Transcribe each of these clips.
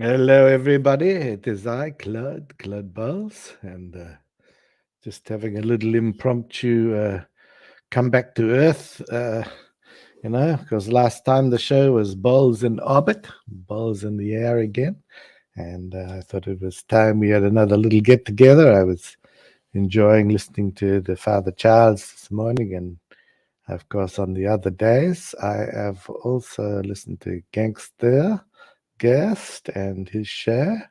Hello, everybody. It is I, Claude Bawles, and just having a little impromptu come back to Earth, because last time the show was Bawles in orbit, Bawles in the air again, and I thought it was time we had another little get together. I was enjoying listening to the Father Charles this morning, and of course, on the other days, I have also listened to Gangster Guest and his share.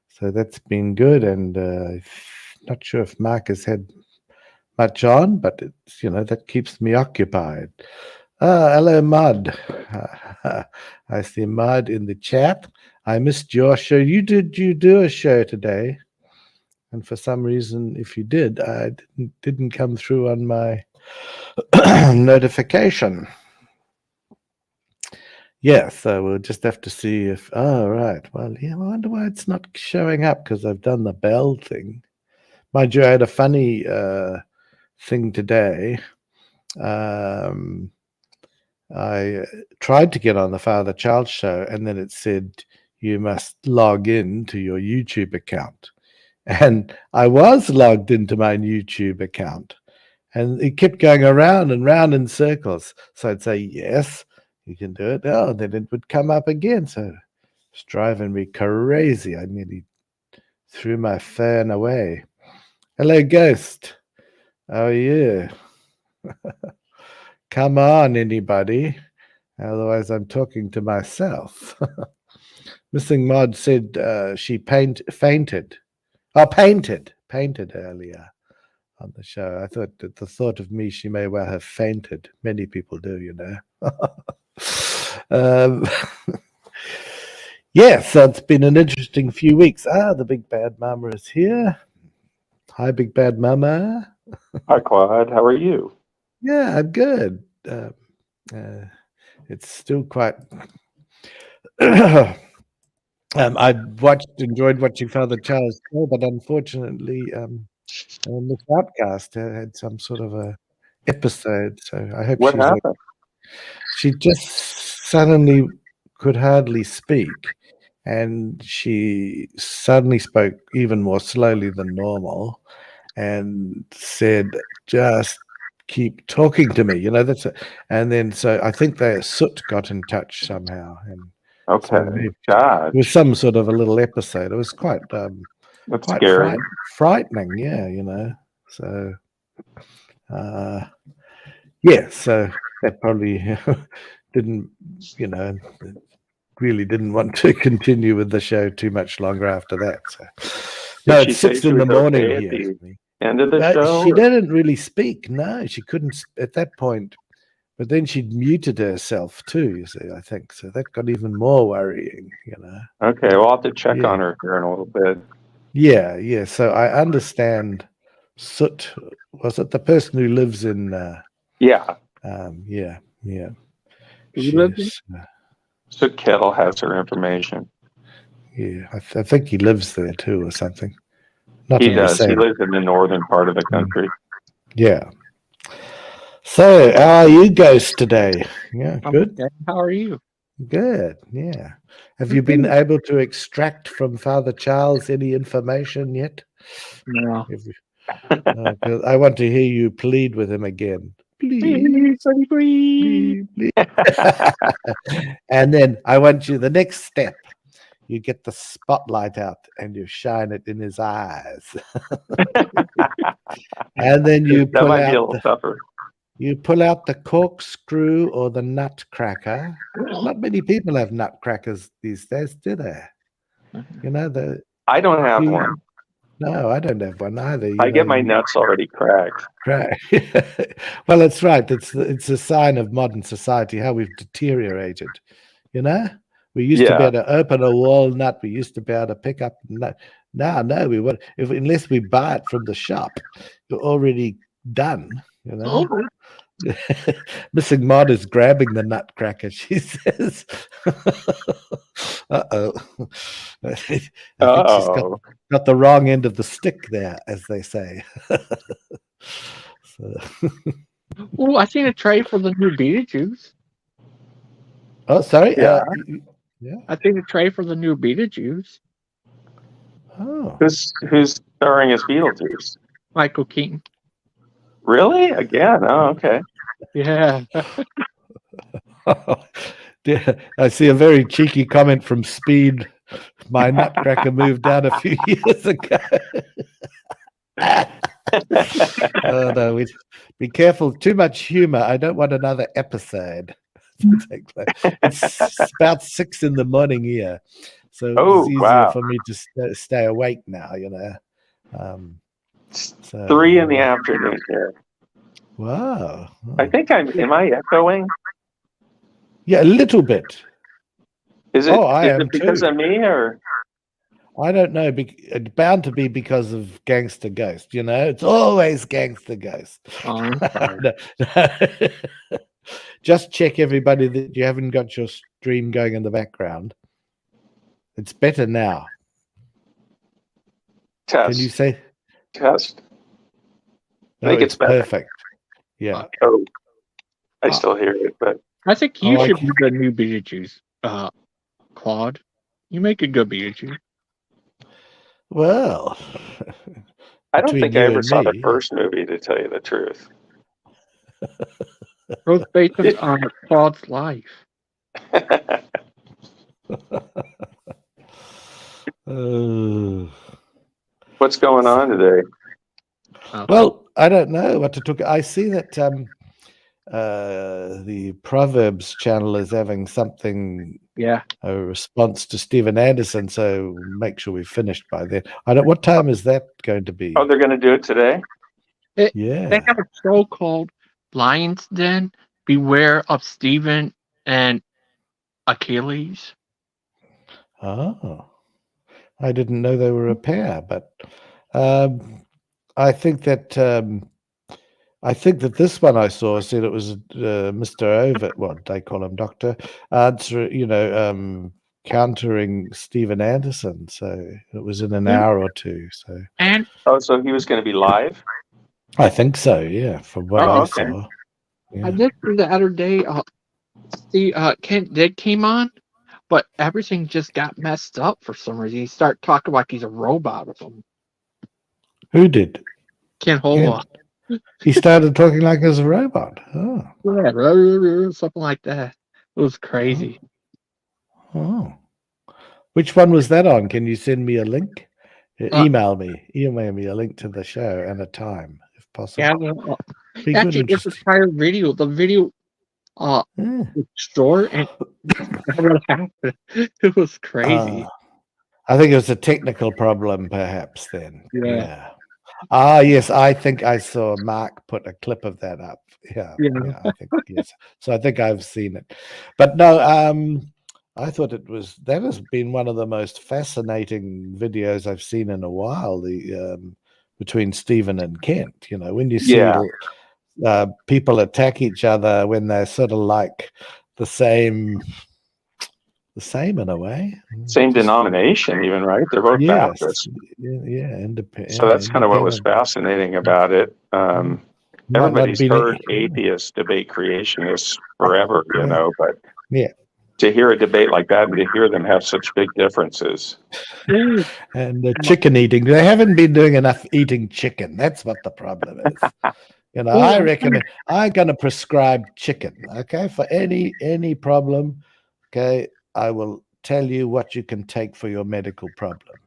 So that's been good, and not sure if Mark has had much on, but it's that keeps me occupied. Hello, Mud. I see Mud in the chat. I missed your show. You do a show today, and for some reason, if you did, I didn't come through on my notification. Yeah, so we'll just have to see if. Oh, right. Well, yeah, I wonder why it's not showing up because I've done the bell thing. Mind you, I had a funny thing today. I tried to get on the Father Child show, and then it said you must log in to your YouTube account. And I was logged into my YouTube account, and it kept going around and round in circles. So I'd say, yes, you can do it. Oh, then it would come up again. So it's driving me crazy. I nearly threw my phone away. Hello, Ghost. How are you? Come on, anybody. Otherwise, I'm talking to myself. Missing Mod said she fainted. Oh, painted earlier on the show. I thought that the thought of me, she may well have fainted. Many people do, Yeah, so it's been an interesting few weeks. The Big Bad Mama is here. Hi, Big Bad Mama. Hi, Claude. How are you? Yeah, I'm good. It's still quite. I enjoyed watching Father Charles Cole, but unfortunately, Miss Outcast had some sort of a episode. So I hope What she's okay. happened? She just suddenly could hardly speak, and she suddenly spoke even more slowly than normal, and said, "Just keep talking to me." That's it. And then so I think Soot got in touch somehow, and so Okay. God, it was some sort of a little episode. It was quite that's scary. frightening, yeah. So yeah, so that probably didn't, really didn't want to continue with the show too much longer after that. So no, Did she it's say 6 she in the was morning okay at here. the end of the show? She didn't really speak. No, she couldn't at that point. But then she'd muted herself too, you see, I think. So that got even more worrying, Okay, well, I'll have to check Yeah. on her here in a little bit. Yeah. So I understand Soot, was it the person who lives in Yeah. Yeah. He lives in? She's So Kettle has her information. yeah, I think he lives there too or something. Not He in the does. He same. lives in the northern part of the country. Yeah. So how are you guys today? Yeah, I'm good. okay. How are you? Good. Yeah. Have you been able to extract from Father Charles any information yet? No. 'Cause I want to hear you plead with him again. Please, please. And then I want you, the next step, you get the spotlight out and you shine it in his eyes. And then you That might be a little tougher. You pull out the corkscrew or the nutcracker. Not many people have nutcrackers these days, do they? I don't have one. No, I don't have one either. I get my nuts already cracked. Right. Well, that's right. It's a sign of modern society, how we've deteriorated. We used to be able to open a walnut. We used to be able to pick up a nut. Now, no, unless we buy it from the shop, you're already done. Missing Mod is grabbing the nutcracker, she says. Uh-oh. I think she's got the wrong end of the stick there, as they say. Oh, I seen a tray for the new Beetlejuice. Oh, sorry. Yeah. Yeah. I think the trade for the new Beetlejuice. Oh. Who's starring as Beetlejuice? Michael Keaton. Really? Again? Oh, okay. Yeah. Yeah, I see a very cheeky comment from Speed. My nutcracker moved down a few years ago. Oh, no, be careful. Too much humor. I don't want another episode to take place. It's about 6 a.m. here, so Oh, it's easier wow. for me to stay awake now. So 3 in the afternoon here. wow. I think am I echoing? Yeah, a little bit. Is it, I is am it because too. of me or? I don't know. It's bound to be because of Gangster Ghost. It's always Gangster Ghost. Oh, I'm sorry. No. Just check, everybody, that you haven't got your stream going in the background. It's better now. Test. Can you say? Test. No, think it's it's better. perfect. Yeah. Oh, I still hear it, but I think you I should be the new Beetlejuice, Claude. You make a good Beetlejuice. Well, I don't between think I you ever and saw the me. first movie, to tell you the truth. It was based on Claude's life. What's going on today? Well, I don't know what to talk. I see that the Proverbs channel is having something, a response to Stephen Anderson. So make sure we're finished by then. What time is that going to be? Oh, they're going to do it today? Yeah. They have a show called Lion's Den. Beware of Stephen and Achilles. Oh, I didn't know they were a pair, but I think that this one I saw said it was Mr. Over. What they call him, Doctor, countering Stephen Anderson. So it was in an hour or two. So so he was going to be live? I think so. Yeah, from what I saw. Yeah. I did see the other day. Kent did came on, but everything just got messed up for some reason. He started talking like he's a robot or something. Who did? Kent Hova. He started talking like he was a robot. Oh. Yeah, something like that. It was crazy. Oh. Which one was that on? Can you send me a link? Email me a link to the show and a time, if possible. Yeah, actually, it's a prior video. The video was short and what happened. It was crazy. I think it was a technical problem, perhaps. Then, yeah. Yes, I think I saw Mark put a clip of that up. Yeah, I think yes. So I think I've seen it, but no. I thought that has been one of the most fascinating videos I've seen in a while. The between Stephen and Kent. When you see people attack each other when they're sort of like the same in a way. Same denomination, even, right? They're both Baptists. Yeah, independent. So that's kind of what was fascinating about it. Everybody's heard atheists debate creationists forever, but to hear a debate like that and to hear them have such big differences. And the chicken eating, they haven't been doing enough eating chicken. That's what the problem is. I recommend, I'm going to prescribe chicken, okay, for any problem, okay. I will tell you what you can take for your medical problem.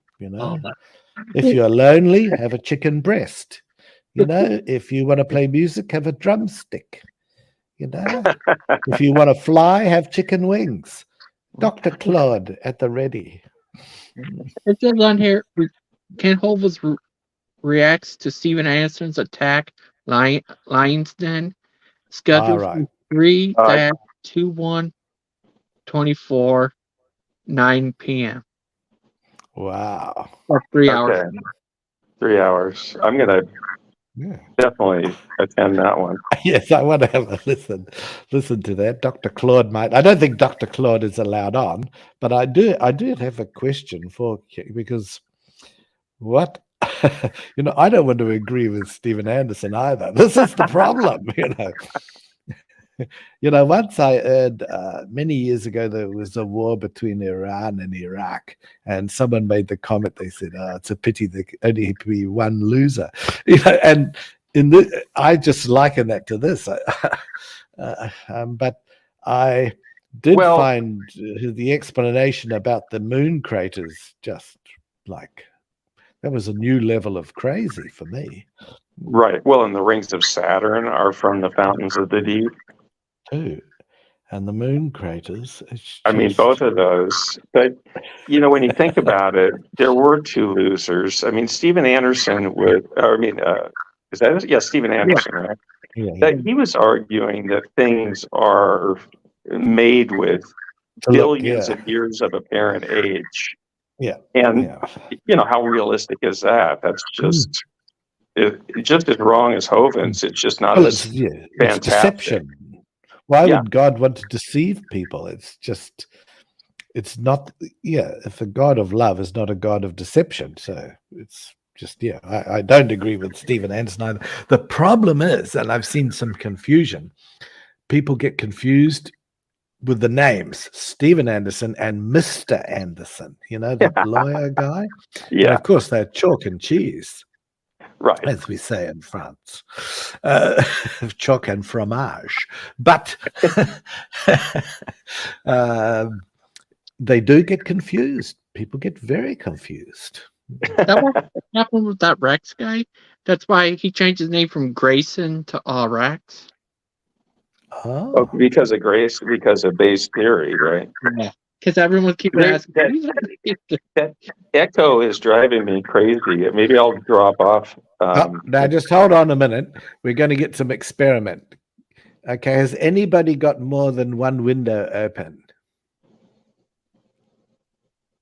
If you're lonely, have a chicken breast. If you want to play music, have a drumstick. If you want to fly, have chicken wings. Dr. Claude at the ready. It says on here, Ken Holvis reacts to Stephen Anderson's attack Lion's Den, scheduled for 3-21-24, 9 p.m. Wow. Or 3 hours. 3 hours. I'm going to definitely attend that one. Yes, I want to have a listen to that. Dr. Claude might. I don't think Dr. Claude is allowed on, but I do have a question because what I don't want to agree with Stephen Anderson either. This is the problem, Once I heard many years ago there was a war between Iran and Iraq, and someone made the comment. They said, "Oh, it's a pity there could only be one loser," and I just liken that to this. But I did find the explanation about the moon craters just like that was a new level of crazy for me. Right. Well, and the rings of Saturn are from the fountains of the deep. Too. And the moon craters. I mean, both of those. But, when you think about it, there were two losers. I mean, Steven Anderson is that it? Yeah, Steven Anderson, right? Yeah. That he was arguing that things are made with billions of years of apparent age. Yeah. And, how realistic is that? That's just... just as wrong as Hovens. It's just not as fantastic. It's deception. Why would God want to deceive people? It's not, if a God of love is not a God of deception. So it's just, I don't agree with Steven Anderson either. The problem is, and I've seen some confusion, people get confused with the names, Steven Anderson and Mr. Anderson, the lawyer guy. Yeah. And of course, they're chalk and cheese. Right. As we say in France, choc and fromage. But they do get confused. People get very confused. That what happened with that Rex guy? That's why he changed his name from Grayson to Rex? Oh, because of Grace, because of base theory, right? Yeah. Because everyone keeps asking. That echo is driving me crazy. Maybe I'll drop off. Now, just hold on a minute. We're going to get some experiment. Okay, has anybody got more than one window open?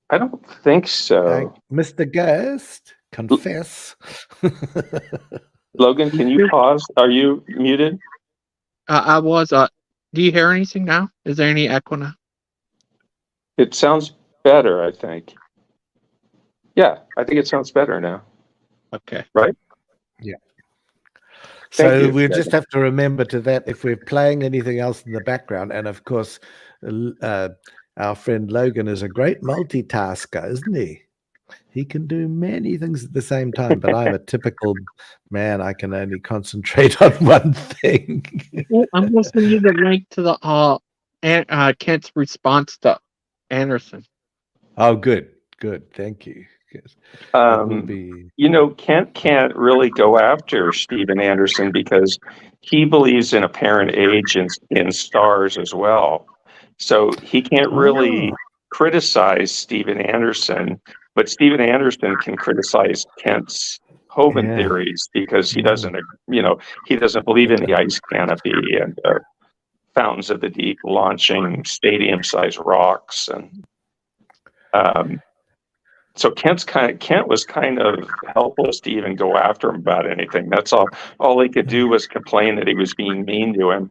I don't think so. Mr. Ghost, confess. Logan, can you pause? Are you muted? I was. Do you hear anything now? Is there any echo now? It sounds better, I think. Yeah, I think it sounds better now. Okay. Right? Yeah. So we'll just have to remember to that if we're playing anything else in the background. And of course, our friend Logan is a great multitasker, isn't he? He can do many things at the same time, but I'm a typical man. I can only concentrate on one thing. I'm going to send you the link to the Kent's response to Anderson. Oh, good. Thank you. Kent can't really go after Steven Anderson because he believes in apparent age in stars as well. So he can't really criticize Steven Anderson, but Steven Anderson can criticize Kent's Hovind theories because he doesn't, he doesn't believe in the ice canopy and fountains of the deep launching stadium-sized rocks, and so Kent was kind of helpless to even go after him about anything. That's all. All he could do was complain that he was being mean to him.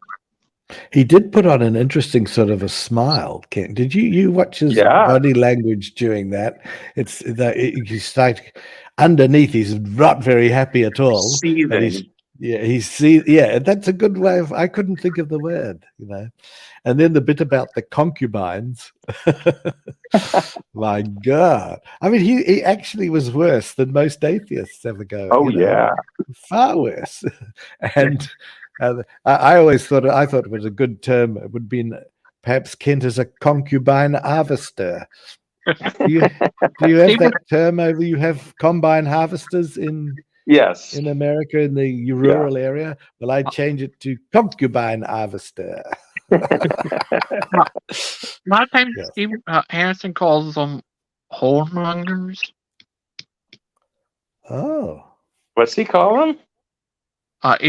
He did put on an interesting sort of a smile, Kent. Did you watch his body language during that? He's like underneath, he's not very happy at all. Seething. That's a good way of, I couldn't think of the word, And then the bit about the concubines. My God. I mean, he actually was worse than most atheists ever go. Oh, yeah. Far worse. And I always thought it was a good term. It would be perhaps Kent as a concubine harvester. Do you have that term over? You have combine harvesters in America in the rural area. Well, I'd change it to concubine harvester. A lot of times, Steven Anderson calls them whoremongers. Oh, what's he call them? WHORE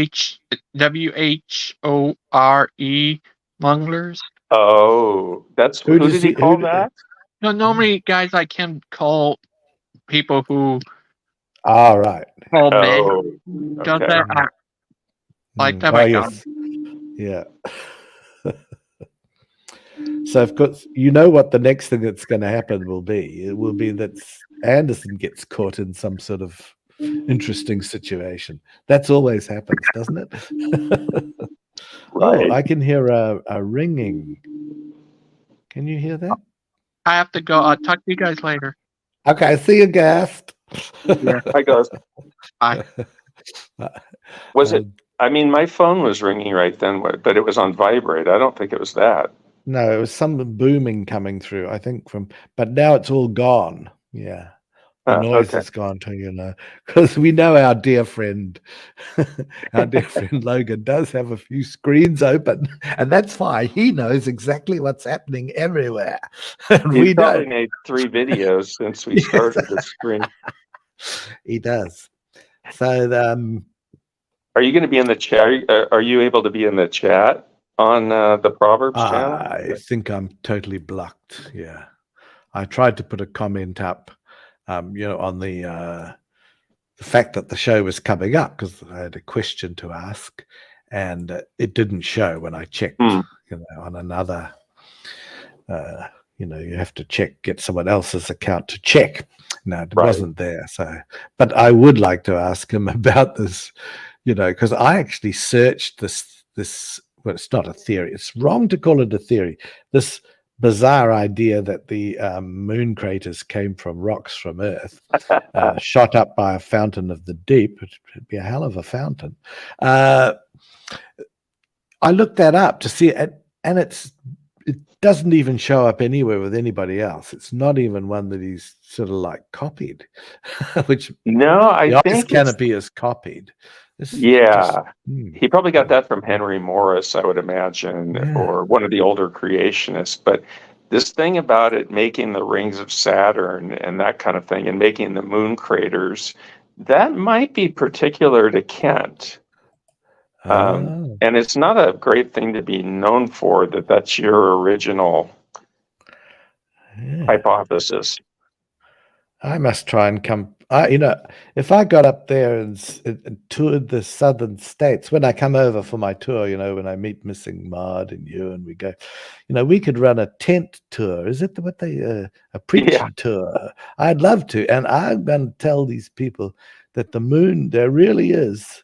monglers. Oh, that's who did he call that? No, normally guys like him call people who. All right. Call men. Does that? Like that. Yes. Yeah. So, of course, what the next thing that's going to happen will be. It will be that Anderson gets caught in some sort of interesting situation. That's always happens, doesn't it? Oh, I can hear a ringing. Can you hear that? I have to go. I'll talk to you guys later. Okay, see you, Gast. Yeah. I goes. Bye. Was it? I mean, my phone was ringing right then, but it was on vibrate. I don't think it was that. No, it was some booming coming through, I think, but now it's all gone. Yeah. The noise is gone too, because we know our dear friend Logan does have a few screens open, and that's fine. He knows exactly what's happening everywhere. And He's probably made 3 videos since we started the stream. He does. So, are you going to be in the chat? Are you able to be in the chat on the Proverbs channel? I think I'm totally blocked. Yeah, I tried to put a comment up. On the fact that the show was coming up, because I had a question to ask, and it didn't show when I checked. On another, you have to get someone else's account to check. No, it wasn't there. So, but I would like to ask him about this, because I actually searched this. Well, it's not a theory. It's wrong to call it a theory. This bizarre idea that the moon craters came from rocks from Earth, shot up by a fountain of the deep. It'd be a hell of a fountain. I looked that up to see it, and it doesn't even show up anywhere with anybody else. It's not even one that he's sort of like copied, which I think canopy is copied. He probably got that from Henry Morris, I would imagine, or one of the older creationists. But this thing about it making the rings of Saturn and that kind of thing, and making the moon craters, that might be particular to Kent. And it's not a great thing to be known for, that's your original hypothesis. I must try and come. If I got up there and toured the southern states, when I come over for my tour, when I meet Missing Maud and you, and we go, we could run a tent tour. Is it a preaching tour? I'd love to. And I'm going to tell these people that the moon, there really is,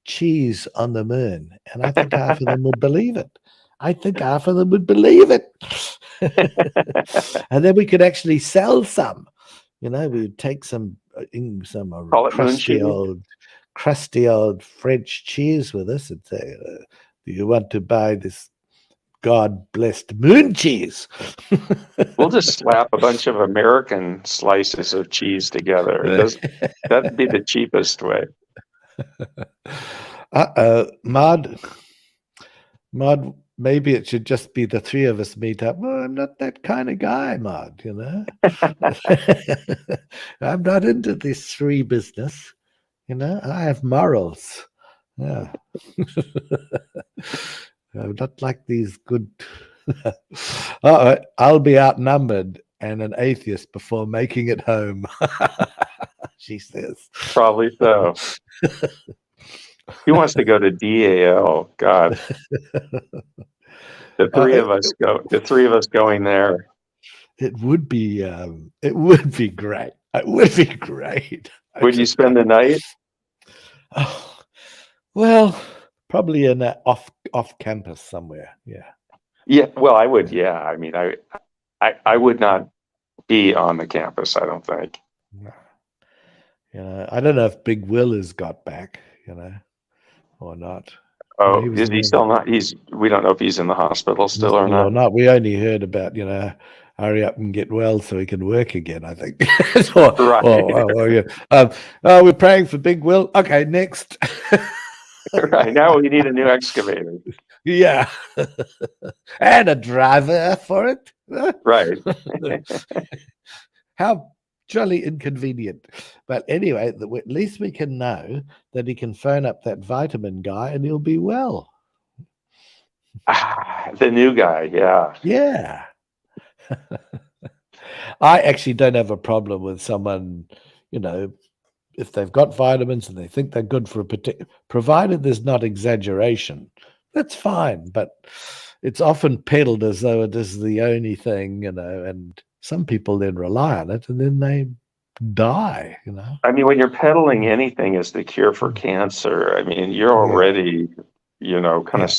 cheese on the moon. And I think half of them would believe it. And then we could actually sell some. We'd take some crusty old French cheese with us and say, do you want to buy this God-blessed moon cheese? We'll just slap a bunch of American slices of cheese together. That'd be the cheapest way. Maud, maybe it should just be the 3 of us meet up. Well, I'm not that kind of guy, Maud, I'm not into this 3 business. I have morals. Yeah. I'm not like these good. I'll be outnumbered and an atheist before making it home. She says. Probably so. He wants to go to DAL. God. The 3 of us go. The 3 of us going there. It would be great. It would be great. Would you spend the night? Oh, well, probably in off campus somewhere. Yeah. Yeah. Well, I would. Yeah. I mean, I would not be on the campus, I don't think. I don't know if Big Will has got back, or not. Oh, is he still not? We don't know if he's in the hospital still or not. Or not. We only heard about, hurry up and get well so he can work again, I think. We're praying for Big Will. Okay, next. Right, now we need a new excavator. Yeah. And a driver for it. Right. How jolly inconvenient. But anyway, at least we can know that he can phone up that vitamin guy and he'll be well. The new guy, yeah. Yeah. I actually don't have a problem with someone, if they've got vitamins and they think they're good for a particular, provided there's not exaggeration, that's fine. But it's often peddled as though it is the only thing, and some people then rely on it and then they die, I mean, when you're peddling anything as the cure for cancer, I mean, you're already kind of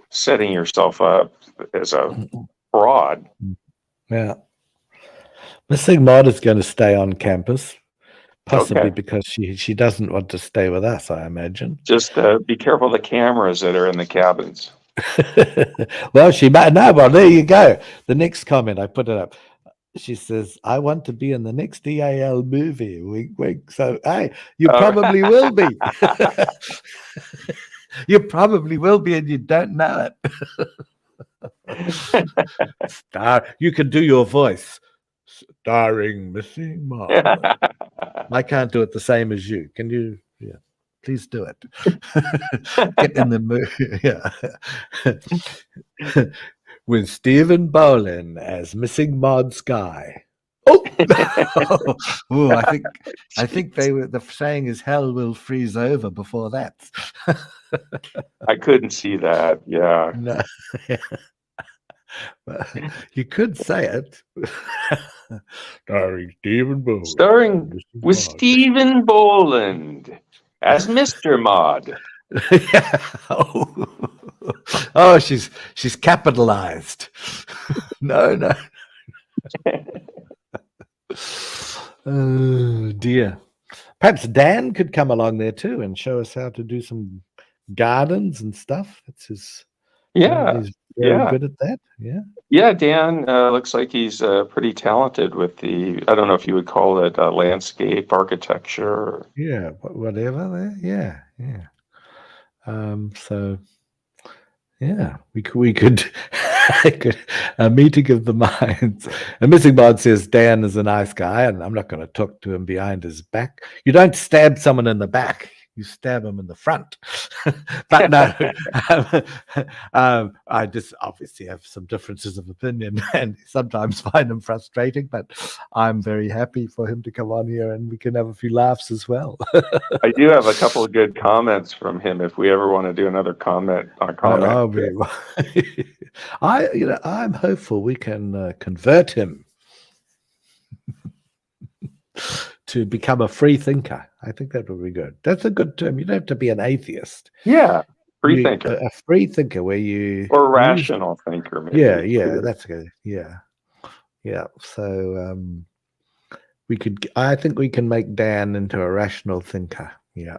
setting yourself up as a fraud. Yeah. Missing Maud is going to stay on campus, possibly Okay. because she doesn't want to stay with us, I imagine. Just be careful of the cameras that are in the cabins. Well, she might. No, well, there you go. The next comment, I put it up. She says, I want to be in the next DAL movie. Wink, wink. So, hey, you probably will be. You probably will be, and you don't know it. You can do your voice. Starring Missing Maud. I can't do it the same as you. Can you? Yeah. Please do it. Get in the mood. Yeah. With Stephen Bowling as Missing Maud Sky. Oh, oh! I think the saying is hell will freeze over before that. I couldn't see that. Yeah. No. You could say it. Starring Stephen Bowling. Starring with Stephen Boland as Mr. Maud. Yeah. Oh, she's capitalized. No. Oh dear. Perhaps Dan could come along there too and show us how to do some gardens and stuff. That's his. Yeah. He's very good at that. Yeah. Yeah, Dan looks like he's pretty talented with I don't know if you would call it landscape architecture. Yeah, whatever there. Yeah. So yeah, we could a meeting of the minds. And Missing Maud says Dan is a nice guy, and I'm not going to talk to him behind his back. You don't stab someone in the back. You stab them in the front. But no, I just obviously have some differences of opinion and sometimes find them frustrating, but I'm very happy for him to come on here and we can have a few laughs as well. I do have a couple of good comments from him if we ever want to do another comment on comment. I'm hopeful we can convert him to become a free thinker. I think that would be good. That's a good term. You don't have to be an atheist. Yeah, free thinker. A free thinker where you... Or rational thinker, maybe. Yeah, that's good. Yeah. So I think we can make Dan into a rational thinker. Yeah.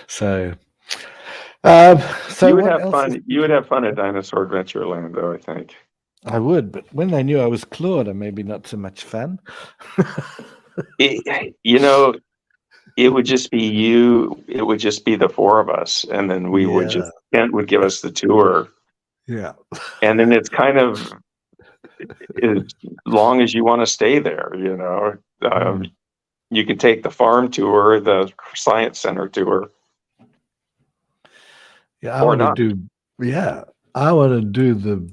So you would have fun. You would have fun at Dinosaur Adventureland, though, I think. I would, but when they knew I was Claude, maybe not so much fun. It would just be you. It would just be the four of us, and then we would just Kent would give us the tour. Yeah, and then it's kind of as long as you want to stay there. You can take the farm tour, the science center tour. Yeah, I want to do. Yeah, I want to do the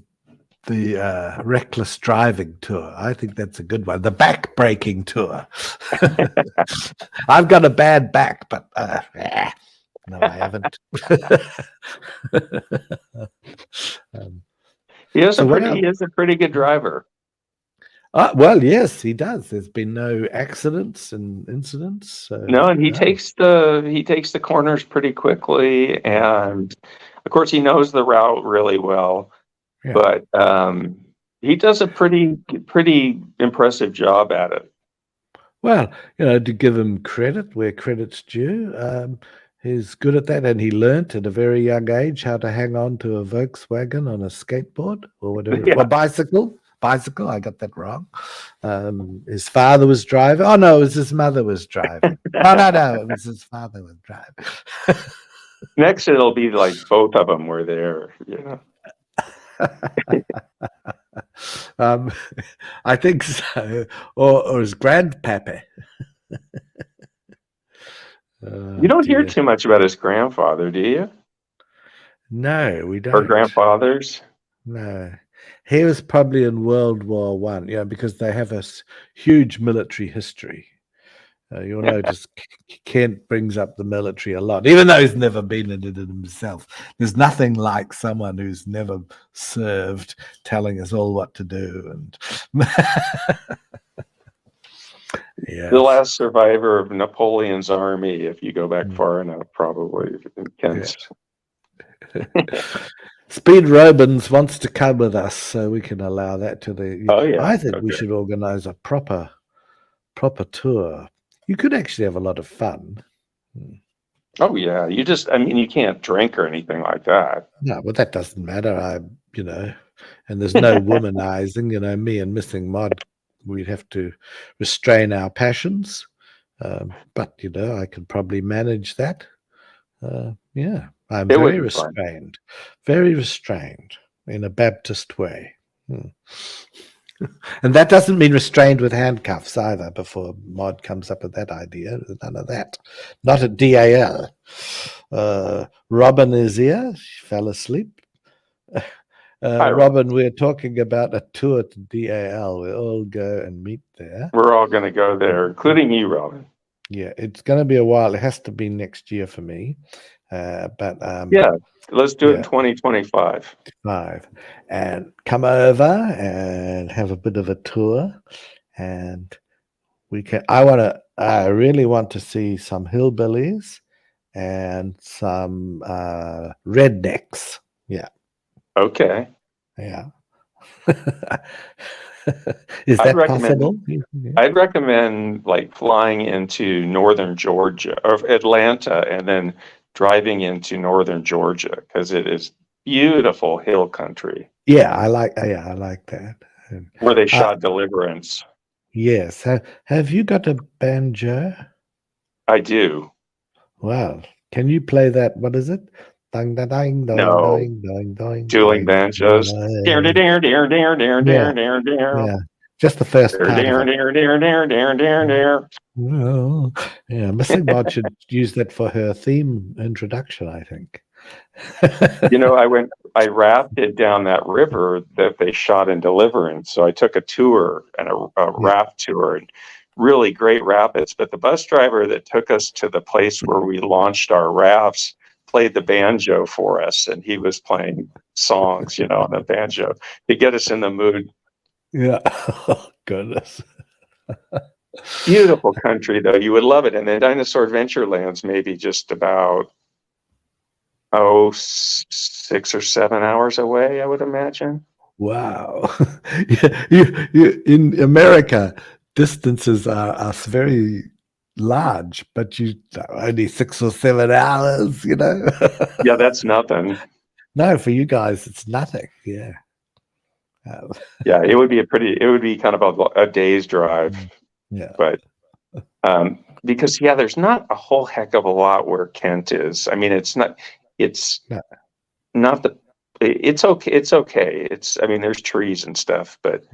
reckless driving tour. I think that's a good one. The back breaking tour. I've got a bad back, but no, I haven't. He is a pretty good driver. Well, yes, he does. There's been no accidents and incidents. No, and he takes the corners pretty quickly, and of course he knows the route really well. Yeah. But he does a pretty impressive job at it. Well, to give him credit where credit's due, he's good at that, and he learnt at a very young age how to hang on to a Volkswagen on a skateboard or whatever, or bicycle. Bicycle, I got that wrong. His father was driving. Oh no, it was his mother was driving. No, it was his father was driving. Next, it'll be like both of them were there. I think so, or his grandpappy. You don't hear too much about his grandfather, do you? No, we don't. Or grandfathers? No. He was probably in World War One, because they have a huge military history. You'll notice Kent brings up the military a lot, even though he's never been in it himself. There's nothing like someone who's never served telling us all what to do. The last survivor of Napoleon's army, if you go back far enough, probably. Kent. Speed Robins wants to come with us, so we can allow that to the. Oh yeah, I think we should organize a proper tour. You could actually have a lot of fun. Oh yeah, you can't drink or anything like that. No, but that doesn't matter. And there's no womanizing. Me and Missing Mod, we'd have to restrain our passions. But I could probably manage that. I'm very restrained, very restrained in a Baptist way. And that doesn't mean restrained with handcuffs either, before Mod comes up with that idea. None of that. Not at DAL. Robin is here. She fell asleep. Robin, we're talking about a tour to DAL. We'll all go and meet there. We're all going to go there, including you, Robin. Yeah, it's going to be a while. It has to be next year for me. But let's do it in 2025. And come over and have a bit of a tour, and we can. I really want to see some hillbillies and some rednecks. Yeah. Okay. Yeah. Is that possible? I'd recommend like flying into northern Georgia or Atlanta and then driving into northern Georgia, because it is beautiful hill country. Yeah, I like that. Where they shot Deliverance. Yes. Have you got a banjo? I do. Wow. Can you play that? What is it? Ding, ding, ding, no. Ding, dueling banjos. Yeah. Just the first part. Yeah, Missing Mod should use that for her theme introduction, I think. I rafted down that river that they shot in Deliverance. So I took a tour and a raft tour, and really great rapids. But the bus driver that took us to the place where we launched our rafts played the banjo for us, and he was playing songs, on the banjo to get us in the mood. Yeah. Oh, goodness. Beautiful country, though. You would love it. And then Dinosaur Adventureland's maybe just about 6 or 7 hours away, I would imagine. Wow. you in America, distances are very large, but you only 6 or 7 hours, Yeah, that's nothing. No, for you guys, it's nothing. Yeah. Yeah, it would be kind of a day's drive. Yeah. But because there's not a whole heck of a lot where Kent is. I mean, it's okay. It's okay. There's trees and stuff, but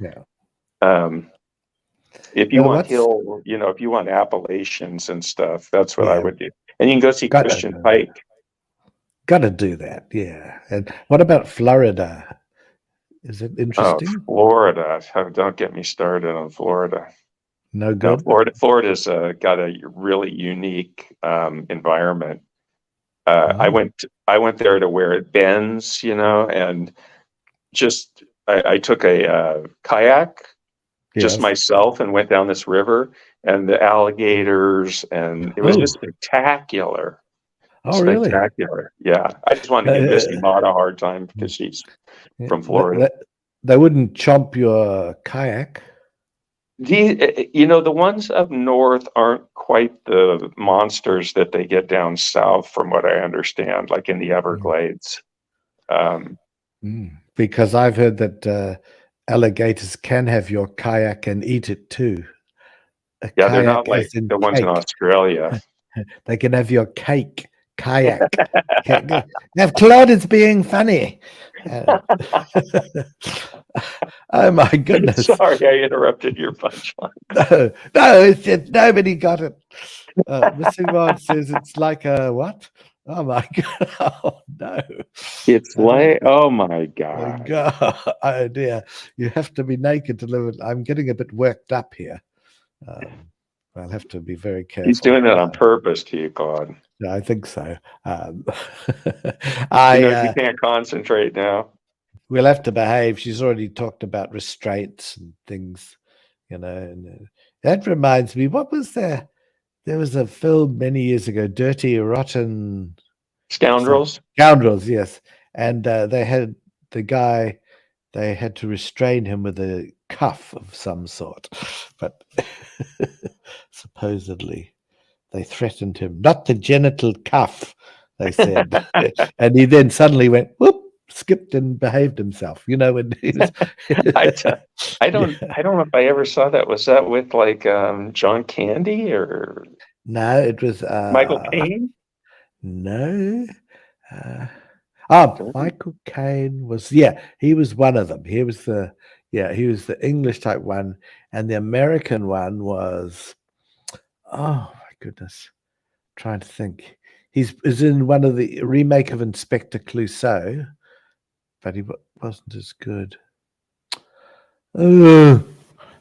if you want hill, if you want Appalachians and stuff, that's what I would do. And you can go see Christian Pike. Got to do that, yeah. And what about Florida? Is it interesting? Florida. Don't get me started on Florida. No good. No, Florida's got a really unique environment. I went there to where it bends, and just I took a kayak, just myself, and went down this river, and the alligators, and it was just spectacular. Oh, really? Spectacular. Yeah. I just wanted to give Missy Maud a hard time because she's from Florida. They wouldn't chomp your kayak. The ones up north aren't quite the monsters that they get down south, from what I understand, like in the Everglades. Because I've heard that alligators can have your kayak and eat it too. They're not like the ones in Australia. They can have your kayak. Now, Claude is being funny. Oh my goodness! Sorry, I interrupted your punchline. No, it's just nobody got it. Missing Rod says it's like a what? Oh my god! Oh no! It's like oh my god! Oh, god. Oh dear! You have to be naked to live. I'm getting a bit worked up here. I'll have to be very careful. He's doing that on purpose to you, Claude. Yeah, I think so. You can't concentrate now. We'll have to behave. She's already talked about restraints and things, and That reminds me, what was there? There was a film many years ago, Dirty Rotten Scoundrels. Scoundrels, yes. And they had the guy. They had to restrain him with a cuff of some sort, but supposedly they threatened him, not the genital cuff, they said. And he then suddenly went, whoop, skipped and behaved himself. You know, when he was. I don't know if I ever saw that. Was that with like John Candy or No, it was Michael Caine? No. Michael Caine was, he was one of them. He was the English type one, and the American one was, oh my goodness, I'm trying to think. He's in one of the remake of Inspector Clouseau, but he wasn't as good.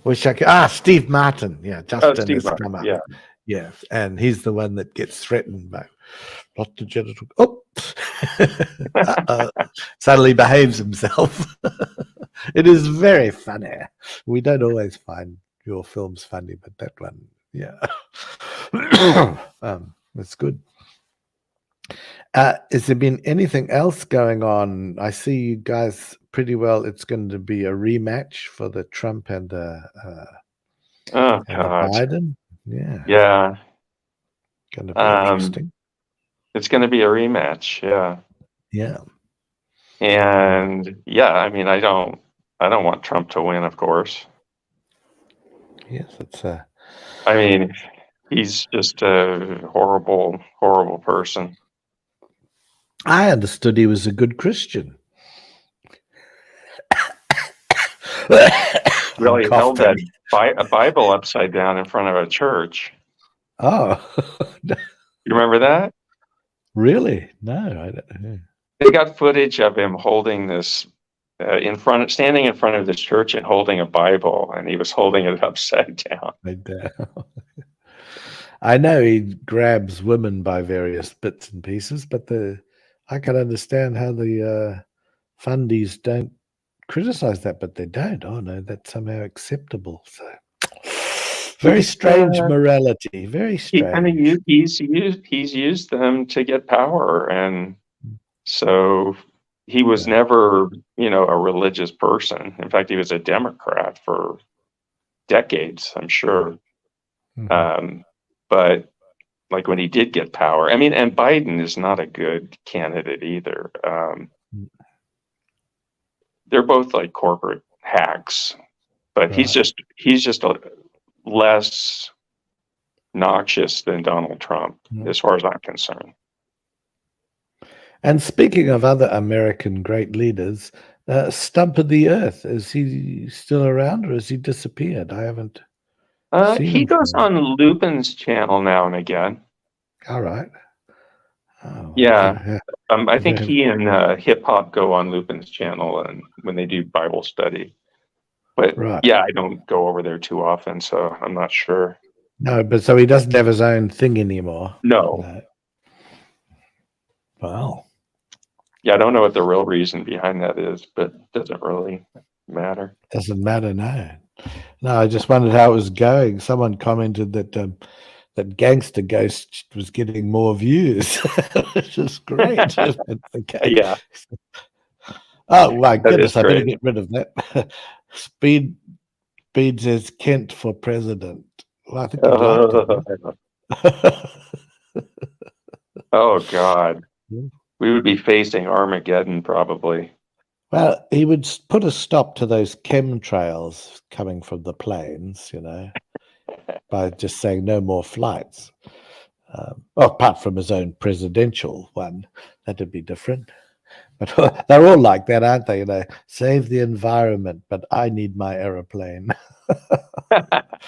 Wish I could. Steve Martin. Yeah, Justin has come up. Yeah. Yes, and he's the one that gets threatened by not the genital. Oh, suddenly behaves himself. It is very funny. We don't always find your films funny, but that one, that's good. Has there been anything else going on? I see you guys pretty well. It's going to be a rematch for the Trump and the Biden. Yeah. Going to be interesting. It's going to be a rematch. Yeah. Yeah. And I mean, I don't want Trump to win, of course. Yes, it's I mean, he's just a horrible, horrible person. I understood he was a good Christian. Really held that Bible upside down in front of a church. Oh. You remember that? Really? No, I don't know. They got footage of him holding this standing in front of this church and holding a Bible, and he was holding it upside down. I know he grabs women by various bits and pieces, but I can understand how the fundies don't criticize that, but they don't. Oh no, that's somehow acceptable. So very strange morality. Very strange. He's used them to get power, and so he was never, a religious person. In fact, he was a Democrat for decades, I'm sure. Mm-hmm. But like when he did get power, I mean, and Biden is not a good candidate either. They're both like corporate hacks, but he's just less noxious than Donald Trump, as far as I'm concerned. And speaking of other American great leaders, Stump of the Earth, is he still around or has he disappeared? I haven't seen he him goes on Lupin's channel now and again. All right. Oh, yeah. I think he and Hip Hop go on Lupin's channel and when they do Bible study. But I don't go over there too often, so I'm not sure. No, but so he doesn't have his own thing anymore. No. Wow. Yeah, I don't know what the real reason behind that is, but it doesn't really matter. Doesn't matter, no. No, I just wondered how it was going. Someone commented that that Gangster Ghost was getting more views, which is great. Okay. Yeah. Oh my goodness! I better get rid of that. Speed says Kent for president. Well, I think you'd like to. Oh God, we would be facing Armageddon probably. Well, he would put a stop to those chemtrails coming from the planes, by just saying no more flights. Apart from his own presidential one, that'd be different. But they're all like that, aren't they? Save the environment, but I need my aeroplane.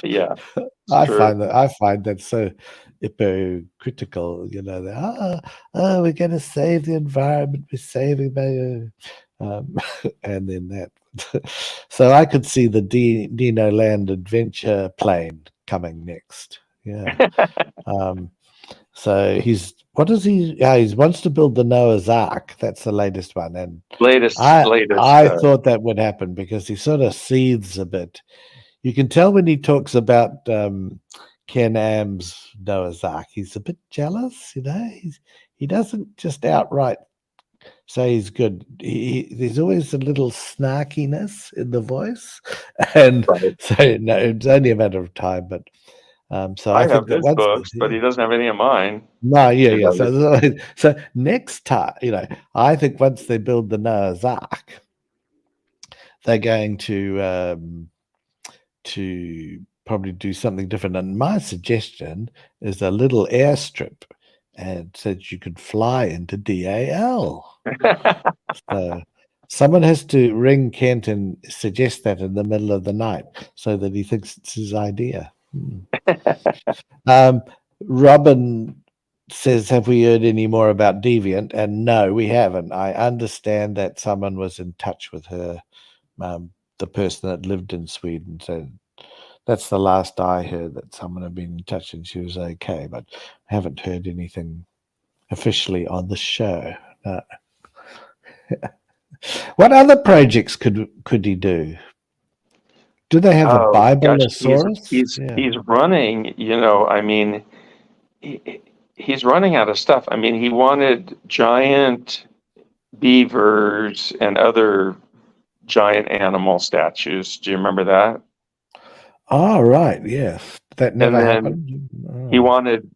Yeah, I find that so hypocritical. We're going to save the environment. We're saving and then that. So I could see the Dino Land adventure plane coming next. Yeah. So he wants to build the Noah's Ark. That's the latest one. And latest. I thought that would happen because he sort of seethes a bit. You can tell when he talks about Ken Am's Noah's Ark, he's a bit jealous, you know. He doesn't just outright say he's good. There's always a little snarkiness in the voice, and so no, it's only a matter of time. But so I think have that his once books, but he doesn't have any of mine. No, yeah. So next time, you know, I think once they build the Noah's Ark, they're going to probably do something different. And my suggestion is a little airstrip, and so that you could fly into DAL. So someone has to ring Kent and suggest that in the middle of the night so that he thinks it's his idea. Robin says, have we heard any more about Deviant? And no, we haven't. I understand that someone was in touch with her, the person that lived in Sweden. So that's the last I heard, that someone had been in touch and she was okay, but I haven't heard anything officially on the show. No. What other projects could he do? Do they have a Bibleosaurus? He's running, you know, I mean, he's running out of stuff. I mean, he wanted giant beavers and other giant animal statues. Do you remember that? Oh, right. Yes. That never happened. He wanted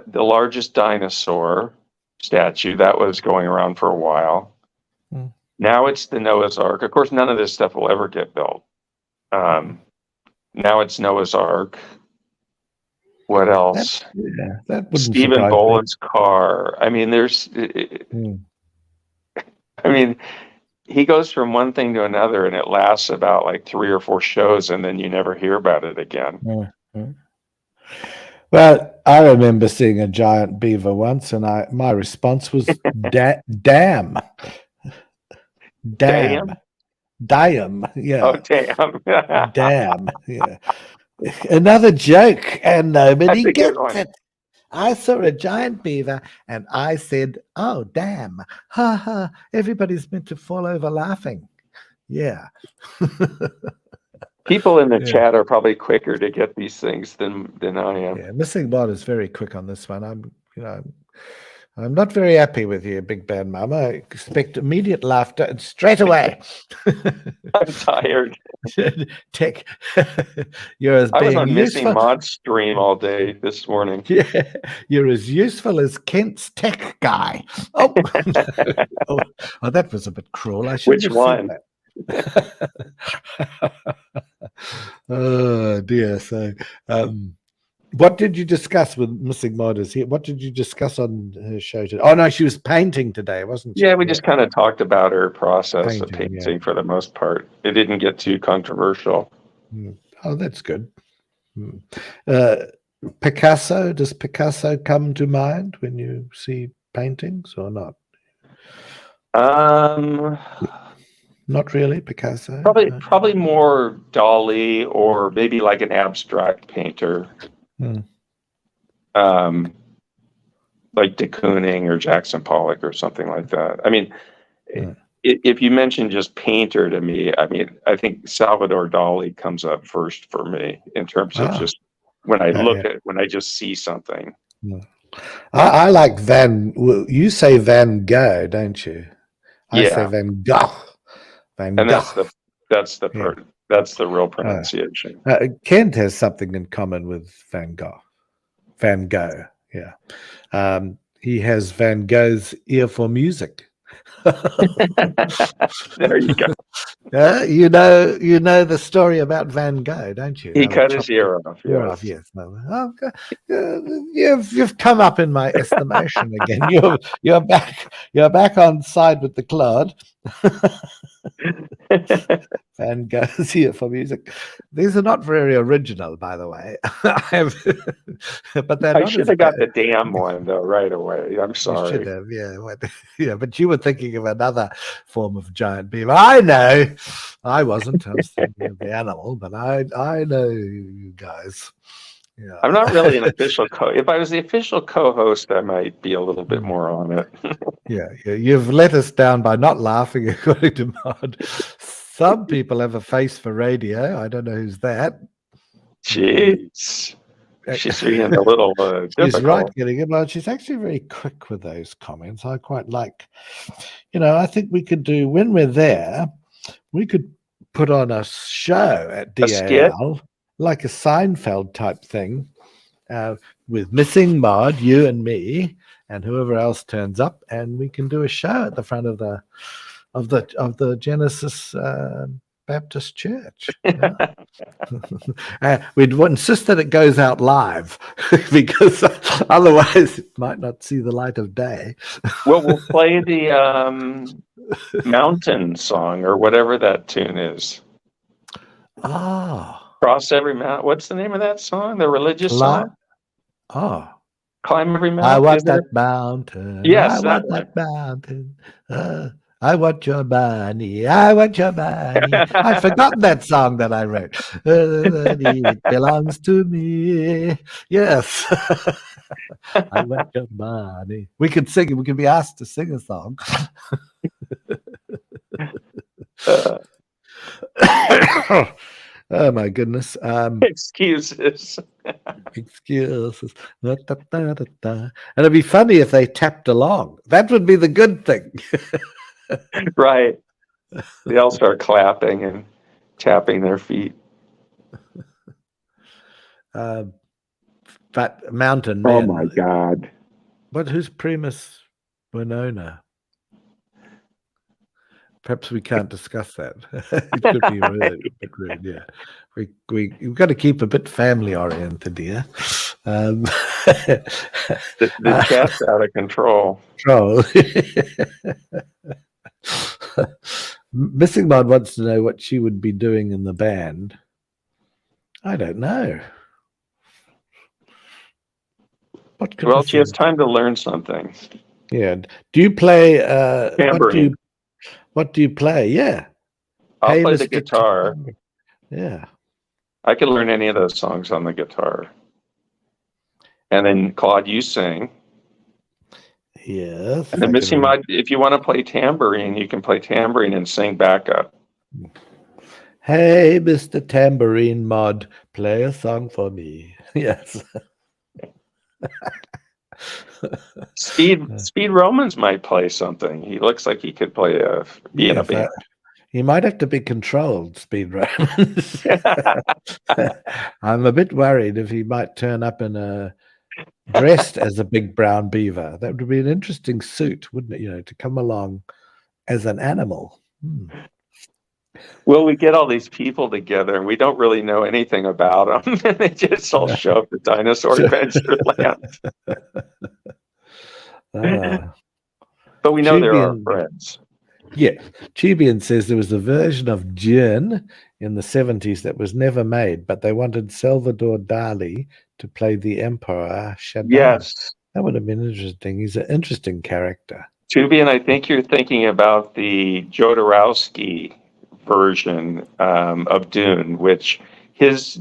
the largest dinosaur statue. That was going around for a while. Now it's the Noah's Ark. Of course, none of this stuff will ever get built. Now it's Noah's Ark. What else? That wouldn't Stephen Boland's car. I mean, I mean, he goes from one thing to another, and it lasts about like 3 or 4 shows, and then you never hear about it again. Well, I remember seeing a giant beaver once, and my response was damn. Damn. Yeah. Oh, damn. Damn. Yeah. Another joke, and nobody gets it. I saw a giant beaver, and I said, "Oh, damn! Ha ha! Everybody's meant to fall over laughing." Yeah. People in the chat are probably quicker to get these things than I am. Yeah, Missing Bod is very quick on this one. I'm not very happy with you, Big Bad Mama. I expect immediate laughter and straight away. I'm tired. Tech, you're as I was on Missing Mod stream all day this morning. Yeah, you're as useful as Kent's tech guy. Oh, oh, that was a bit cruel. I should. Which one? Oh dear. So, what did you discuss with Missing Mod? What did you discuss on her show today? Oh no, she was painting today, wasn't she? Yeah, we just kind of talked about her process of painting for the most part. It didn't get too controversial. Oh, that's good. Picasso, does Picasso come to mind when you see paintings or not? Not really, Picasso. Probably more Dali, or maybe like an abstract painter. Like de Kooning or Jackson Pollock or something like that. I mean, if you mention just painter to me, I mean, I think Salvador Dali comes up first for me in terms of just when I look at, when I just see something. I like you say Van Gogh, don't you? I say Van Gogh. And that's the real pronunciation. Kent has something in common with Van Gogh. Van Gogh, yeah. He has Van Gogh's ear for music. There you go. You know the story about Van Gogh, don't you? He cut his ear off. Yes. No. You've come up in my estimation again. You're back on side with the Claude. Van Gogh's here for music. These are not very original, by the way. But I should have got the damn one though right away. I'm sorry. You should have, yeah. But you were thinking of another form of giant beaver. I know. I wasn't. I was thinking of the animal, but I know you guys. Yeah. I'm not really an official If I was the official co-host, I might be a little bit more on it. Yeah. You've let us down by not laughing, according to Mod. Some people have a face for radio. I don't know who's that. Jeez. She's being a little She's difficult. right getting it, but she's actually very quick with those comments. I quite like, I think we could do, when we're there, we could put on a show at DAL, like a Seinfeld type thing, with Missing Maud, you and me, and whoever else turns up, and we can do a show at the front of the Genesis Baptist Church. We'd insist that it goes out live because otherwise it might not see the light of day. Well, we'll play the mountain song or whatever that tune is. Cross every mountain. What's the name of that song? The religious song? Climb every mountain. I want that mountain. Yes, I want that mountain. I want your money. I want your money. I've forgotten that song that I wrote. It belongs to me. Yes. I want your money. We could sing it. We could be asked to sing a song. Oh my goodness. Excuses. Excuses. And it'd be funny if they tapped along. That would be the good thing. Right. They all start clapping and tapping their feet. But Mountain Men. Oh my God. But who's Primus Winona? Perhaps we can't discuss that. It could be a bit rude, yeah. We've got to keep a bit family oriented here. The chat's out of control. Missing Maud wants to know what she would be doing in the band. I don't know. Well, she has time to learn something. Yeah. Do you play tambourine? What do you play? Yeah. I'll play the guitar. Yeah. I can learn any of those songs on the guitar. And then, Claude, you sing. Yes. And then Missy Maud, if you want to play tambourine, you can play tambourine and sing backup. Hey, Mr. Tambourine Mod, play a song for me. Yes. Speed Romans might play something. He looks like he could play be in a band. He might have to be controlled, Speed Romans. I'm a bit worried if he might turn up in dressed as a big brown beaver. That would be an interesting suit, wouldn't it? To come along as an animal. Well, we get all these people together and we don't really know anything about them. And they just all show up at Dinosaur Adventure Land. But we know they're our friends. Yeah. Chibian says there was a version of Djinn in the 70s that was never made, but they wanted Salvador Dali to play the Emperor Shaddam. Yes. That would have been interesting. He's an interesting character. Tubian, I think you're thinking about the Jodorowsky version of Dune, which his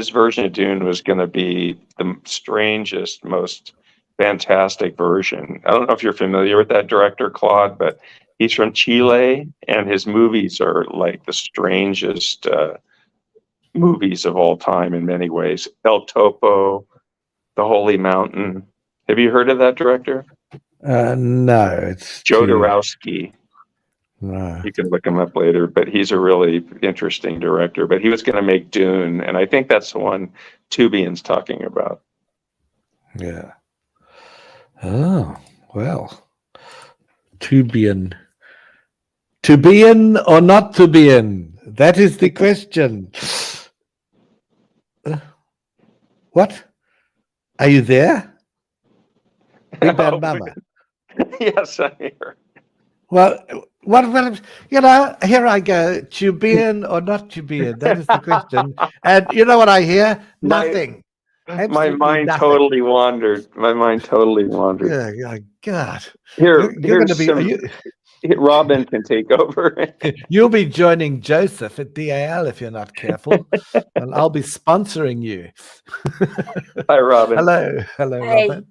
version of Dune was going to be the strangest, most fantastic version. I don't know if you're familiar with that director, Claude, but he's from Chile, and his movies are like the strangest movies of all time in many ways. El Topo, The Holy Mountain. Have you heard of that director? No, it's Jodorowsky. No. You can look him up later, but he's a really interesting director. But he was going to make Dune, and I think that's the one Tubian's talking about. Yeah. Oh, well. Tubian. To be in or not to be in? That is the question. What? Are you there? Big Bad Mama. Yes, I'm here. Well, here I go. To be in or not to be in? That is the question. And you know what I hear? Nothing. My mind totally wandered. Yeah, God. You're going to be. Robin can take over. You'll be joining Joseph at DAL if you're not careful, and I'll be sponsoring you. Hi, Robin. Hello, hey.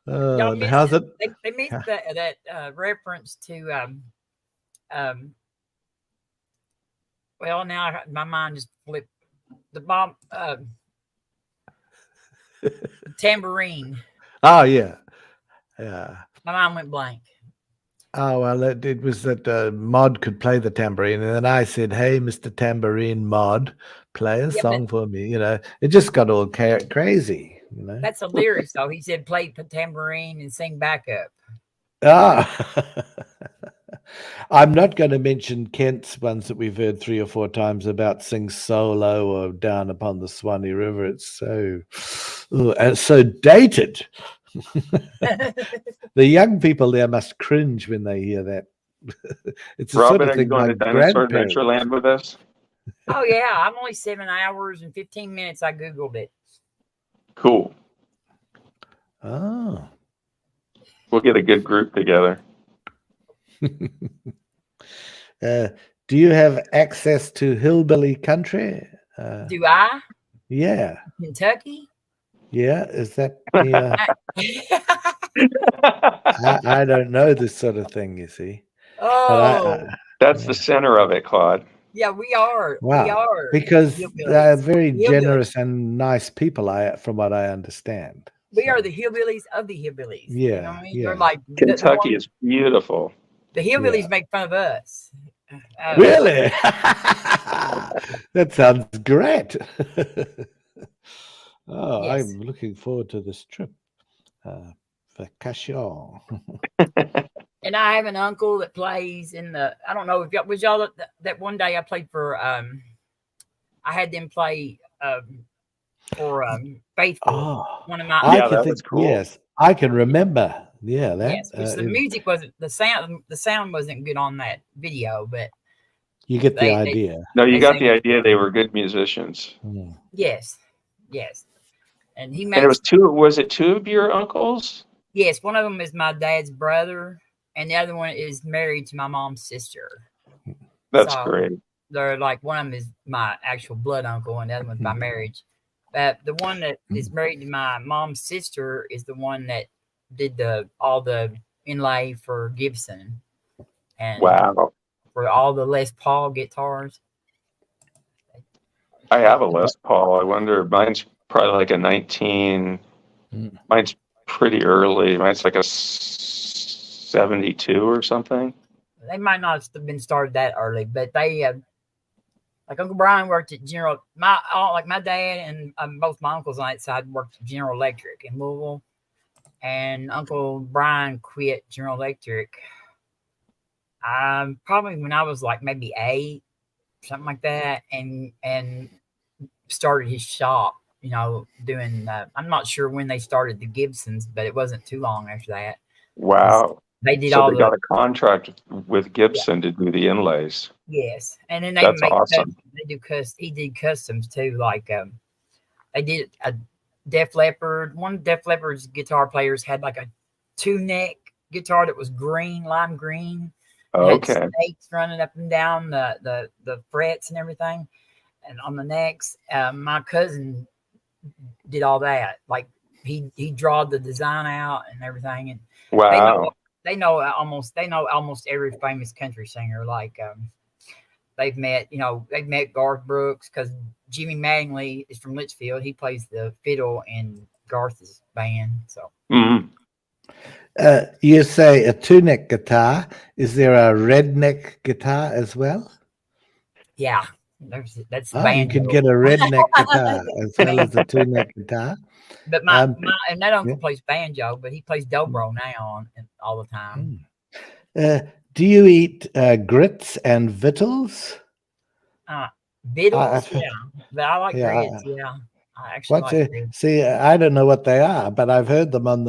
Robin. How's it? They missed that reference to Well, now my mind just flipped. The bomb, tambourine. Oh yeah, yeah. My mind went blank. Oh well, it was that Mod could play the tambourine, and then I said, "Hey, Mr. Tambourine Mod, play a song for me." You know, it just got all crazy. You know, that's the lyrics though. He said, "Play the tambourine and sing backup." Ah, I'm not going to mention Kent's ones that we've heard 3 or 4 times about Sing Solo or Down Upon the Swanee River. It's so dated. The young people there must cringe when they hear that. It's the Robin, sort of are you thing going my to Dinosaur grandparents. Adventureland with us? Oh yeah, I'm only 7 hours and 15 minutes. I googled it. Cool. Oh. We'll get a good group together. Do you have access to hillbilly country? Do I? Yeah. Kentucky? Yeah. Is that the, I don't know this sort of thing, you see. Oh, that's the center of it, Claude. Yeah, we are. Wow. We are. Because they're very Hillbillies. generous and nice people, from what I understand. We are the hillbillies of the hillbillies. Yeah. You know what I mean? Yeah. They're like Kentucky is beautiful. The hillbillies make fun of us. Really? That sounds great. Yes. I'm looking forward to this trip. Vacation. And I have an uncle that plays in the, I don't know if y'all, was y'all that one day I played for, I had them play for Faithful. Oh, one of my, that was cool. Yes, I can remember. Yeah, that. Yes, which the music wasn't, the sound wasn't good on that video, but you get the idea. No, you got the idea. They were good musicians. Yes, yes. And he made. And it was two. Was it 2 of your uncles? Yes, one of them is my dad's brother, and the other one is married to my mom's sister. That's great. They're like, one of them is my actual blood uncle, and the other one's by marriage. But the one that is married to my mom's sister is the one that did all the inlay for Gibson, and for all the Les Paul guitars. I have a Les Paul. I wonder, mine's probably like a 19. Mine's pretty early. Mine's like a 72 or something. They might not have been started that early, but they, like Uncle Brian worked at General. My dad and both my uncles on that side worked at General Electric in Louisville, and Uncle Brian quit General Electric. Probably when I was like maybe 8, something like that, and started his shop. You know, doing. I'm not sure when they started the Gibsons, but it wasn't too long after that. Wow. They did so they got a contract with Gibson to do the inlays. Yes, and then they That's awesome. He did customs too. Like they did a Def Leppard. One of Def Leppard's guitar players had like a 2-neck guitar that was green, lime green. Okay. Had snakes running up and down the frets and everything, and on the necks. My cousin did all that. Like he drawed the design out and everything. And wow. They know almost every famous country singer. Like they've met Garth Brooks, because Jimmy Mattingly is from Litchfield. He plays the fiddle in Garth's band. So you say a 2-neck guitar. Is there a redneck guitar as well? Yeah, that's the band. You can get a redneck guitar as well as a 2-neck guitar. But and that uncle plays banjo, but he plays dobro now all the time. Do you eat grits and victuals? Victuals, yeah. But I like grits, yeah. I actually like grits. See, I don't know what they are, but I've heard them on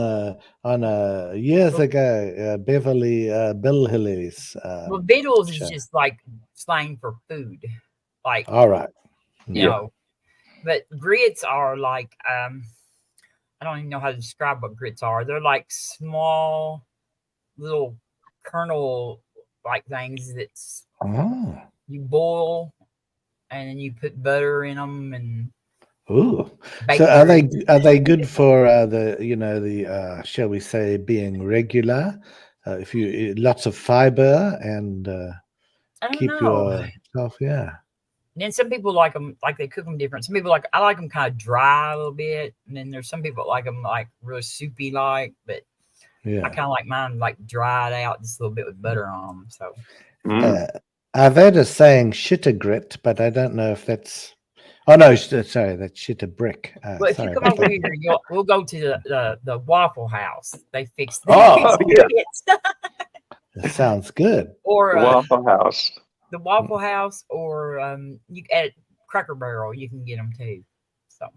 years ago, Beverly Bill Hilly's. Well, victuals is just like slang for food. Like, all right. You know, but grits are like, I don't even know how to describe what grits are. They're like small little kernel like things that's you boil and then you put butter in them and so are they good for the shall we say being regular, if you lots of fiber and keep yourself And then some people like them, like they cook them different. Some people I like them kind of dry a little bit. And then there's some people that like them like real soupy like, but I kind of like mine like dried out just a little bit with butter on them. So I've heard a saying shitter grit, but I don't know if that's. Oh no, sorry, that's shitter brick. Well, if you come over here, we'll go to the Waffle House. They fix grits. That sounds good. Or the Waffle House. The Waffle House, or you at Cracker Barrel, you can get them too. So.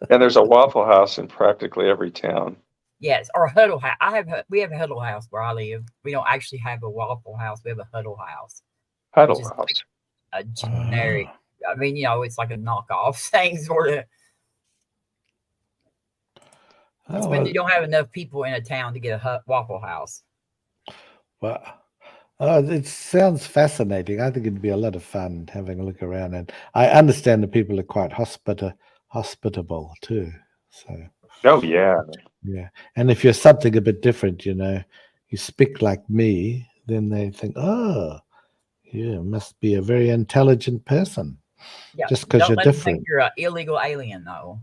And there's a Waffle House in practically every town. Yes, or a Huddle House. We have a Huddle House where I live. We don't actually have a Waffle House. We have a Huddle House. Huddle House. Like a generic. I mean, it's like a knockoff thing, sort of. It's when you don't have enough people in a town to get a Waffle House. Well, it sounds fascinating. I think it'd be a lot of fun having a look around, and I understand that people are quite hospitable too. So. Oh yeah. Yeah, and if you're something a bit different, you speak like me, then they think, oh, you must be a very intelligent person. Yeah, just because you're different. Think you're an illegal alien, though.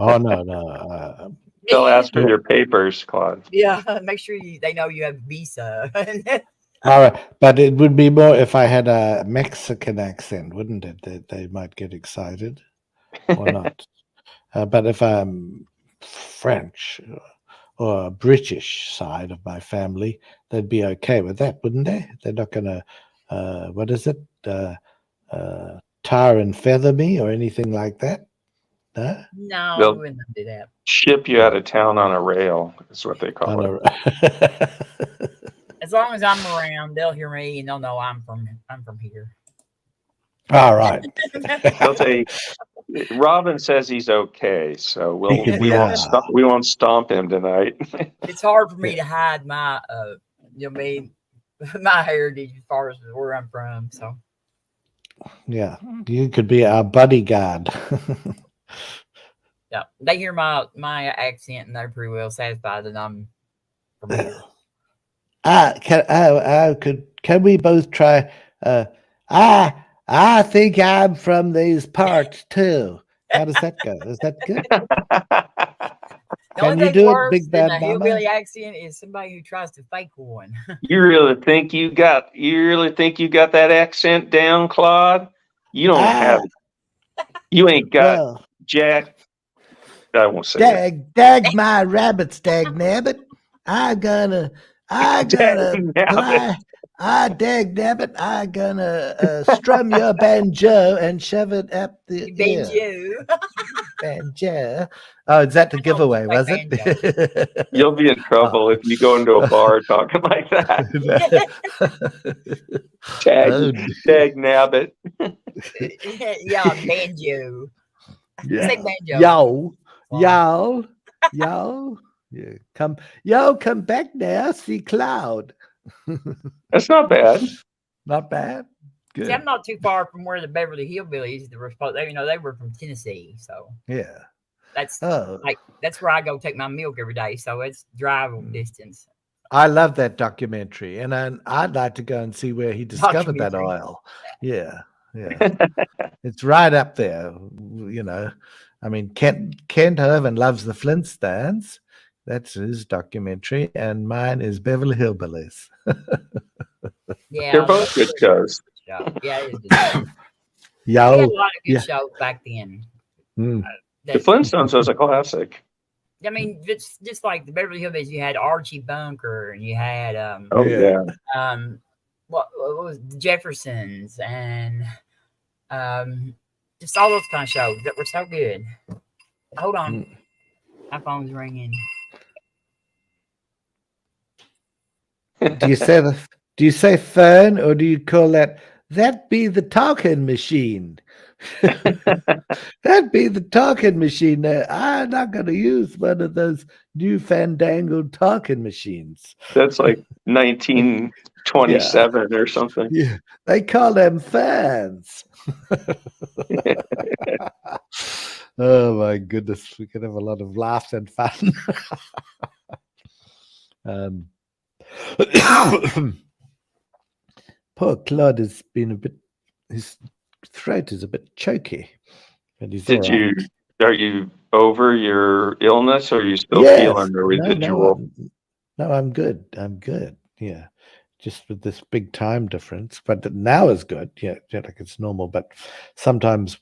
Oh no. They'll ask for your papers, Claude. Yeah, make sure they know you have visa. All right, but it would be more if I had a Mexican accent, wouldn't it? That they might get excited, or not. But if I'm French or British side of my family, they'd be okay with that, wouldn't they? They're not going to, what is it, tar and feather me or anything like that. No, they'll we wouldn't do that. Ship you out of town on a rail is what they call it. As long as I'm around, they'll hear me and they'll know I'm from here. All right. They'll say, Robin says he's okay, so we won't stomp him tonight. It's hard for me to hide my my heritage as far as where I'm from. So yeah, you could be our bodyguard. Yeah, they hear my accent and they're pretty well satisfied that I'm from here. Can we both try? I think I'm from these parts too. How does that go? Is that good? Can you do it, Big Bad Mama? Hillbilly accent is somebody who tries to fake one. You really think you got that accent down, Claude? You don't have it. You ain't got Jack. I won't say dag my rabbits, dag nabbit. I gonna fly. Dag nabbit. I gonna strum your banjo and shove it up the banjo. Banjo. Oh, is that the giveaway? Was it? You'll be in trouble if you go into a bar talking like that. Dag nabbit. Yeah, banjo. Yeah. Say banjo. Y'all. Yeah, come back now. See Cloud. That's not bad. Not bad. Good. See, I'm not too far from where the Beverly Hillbillies were. They were from Tennessee, so yeah, that's where I go take my milk every day. So it's drivable distance. I love that documentary, and I'd like to go and see where he discovered that oil. Yeah. It's right up there. I mean, Kent Irvin loves the Flintstones. That's his documentary, and mine is Beverly Hillbillies. Yeah, they're both good shows. Yeah, it is good. We had a lot of good shows back then. The Flintstones was a classic. I mean, it's just like the Beverly Hillbillies. You had Archie Bunker, and you had what was the Jeffersons, and just all those kind of shows that were so good. Hold on, my phone's ringing. Do you say phone, or do you call that be the talking machine? That be the talking machine. I'm not going to use one of those new fandangled talking machines. That's like 1927 or something. Yeah, they call them fans. Oh my goodness, we could have a lot of laughs and fun. Poor Claude has been he's throat is a bit choky, but he's Did all right. are you over your illness, or are you still Yes. feeling the residual? No, I'm good. I'm good. Yeah. Just with this big time difference. But now is good. Yeah, like it's normal. But sometimes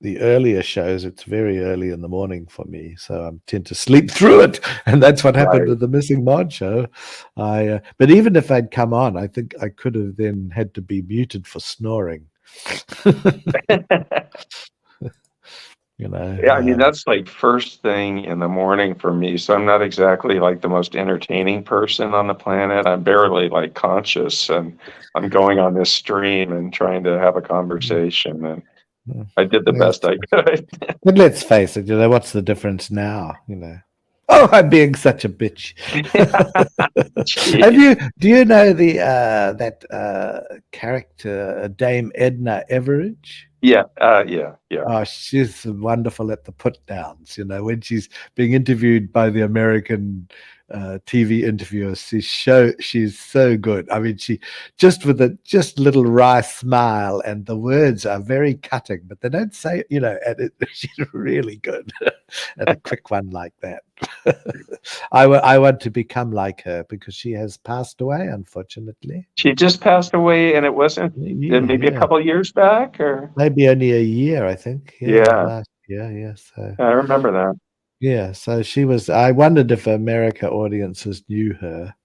the earlier shows, it's very early in the morning for me. So I tend to sleep through it. And that's what happened Right. with the Missing Mod show. But even if I'd come on, I think I could have then had to be muted for snoring. You know, Yeah, I mean, that's like first thing in the morning for me. So I'm not exactly like the most entertaining person on the planet. I'm barely like conscious, and I'm going on this stream and trying to have a conversation. And I did the best I could. But let's face it, what's the difference now? Oh, I'm being such a bitch. Do you know that character, Dame Edna Everage? Yeah. Oh, she's wonderful at the put downs. When she's being interviewed by the American TV interviewers, she's so good. I mean, she with a little wry smile, and the words are very cutting, but they don't say, and she's really good at a quick one like that. I want to become like her because she has passed away, unfortunately. She just passed away, and it wasn't maybe a couple of years back, or maybe only a year, I think. Last year. Yeah. So I remember that. Yeah, so she was. I wondered if America audiences knew her.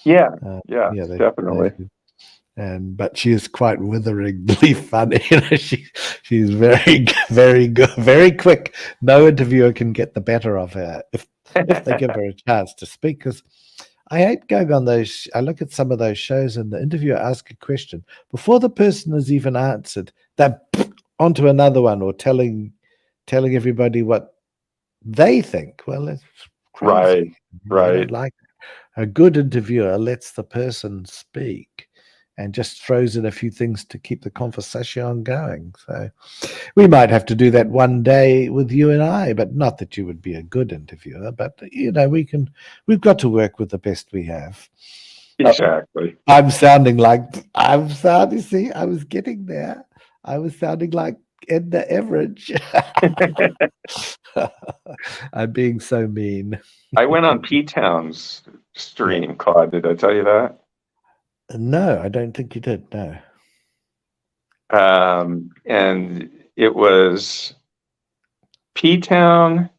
Yeah, definitely. But she is quite witheringly funny. She's very, very good, very quick. No interviewer can get the better of her if they give her a chance to speak. Because I hate going on those. I look at some of those shows, and the interviewer asks a question before the person has even answered. They're onto another one, or telling everybody what they think. Well, it's crazy. Right. I don't like it. A good interviewer lets the person speak and just throws in a few things to keep the conversation going. So we might have to do that one day with you and I, but not that you would be a good interviewer, but we've got to work with the best we have. Exactly. I was getting there. I was sounding like Edna Everage. I'm being so mean. I went on P-Town's stream, Claude. Did I tell you that? No, I don't think you did. No. And it was P-Town,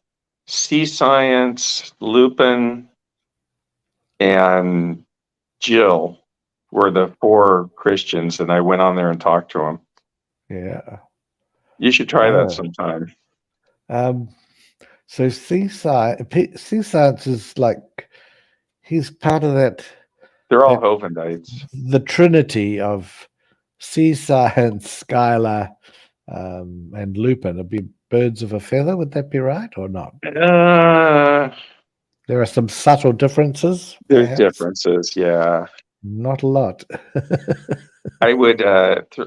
Sea Science, Lupin, and Jill were the 4 Christians, and I went on there and talked to them. Yeah. You should try that sometime. So Sea Science is like, he's part of that. They're all Hovendites. The trinity of Sea Science, Skylar, and Lupin would be birds of a feather. Would that be right or not? There are some subtle differences. There's differences, yeah. Not a lot. I would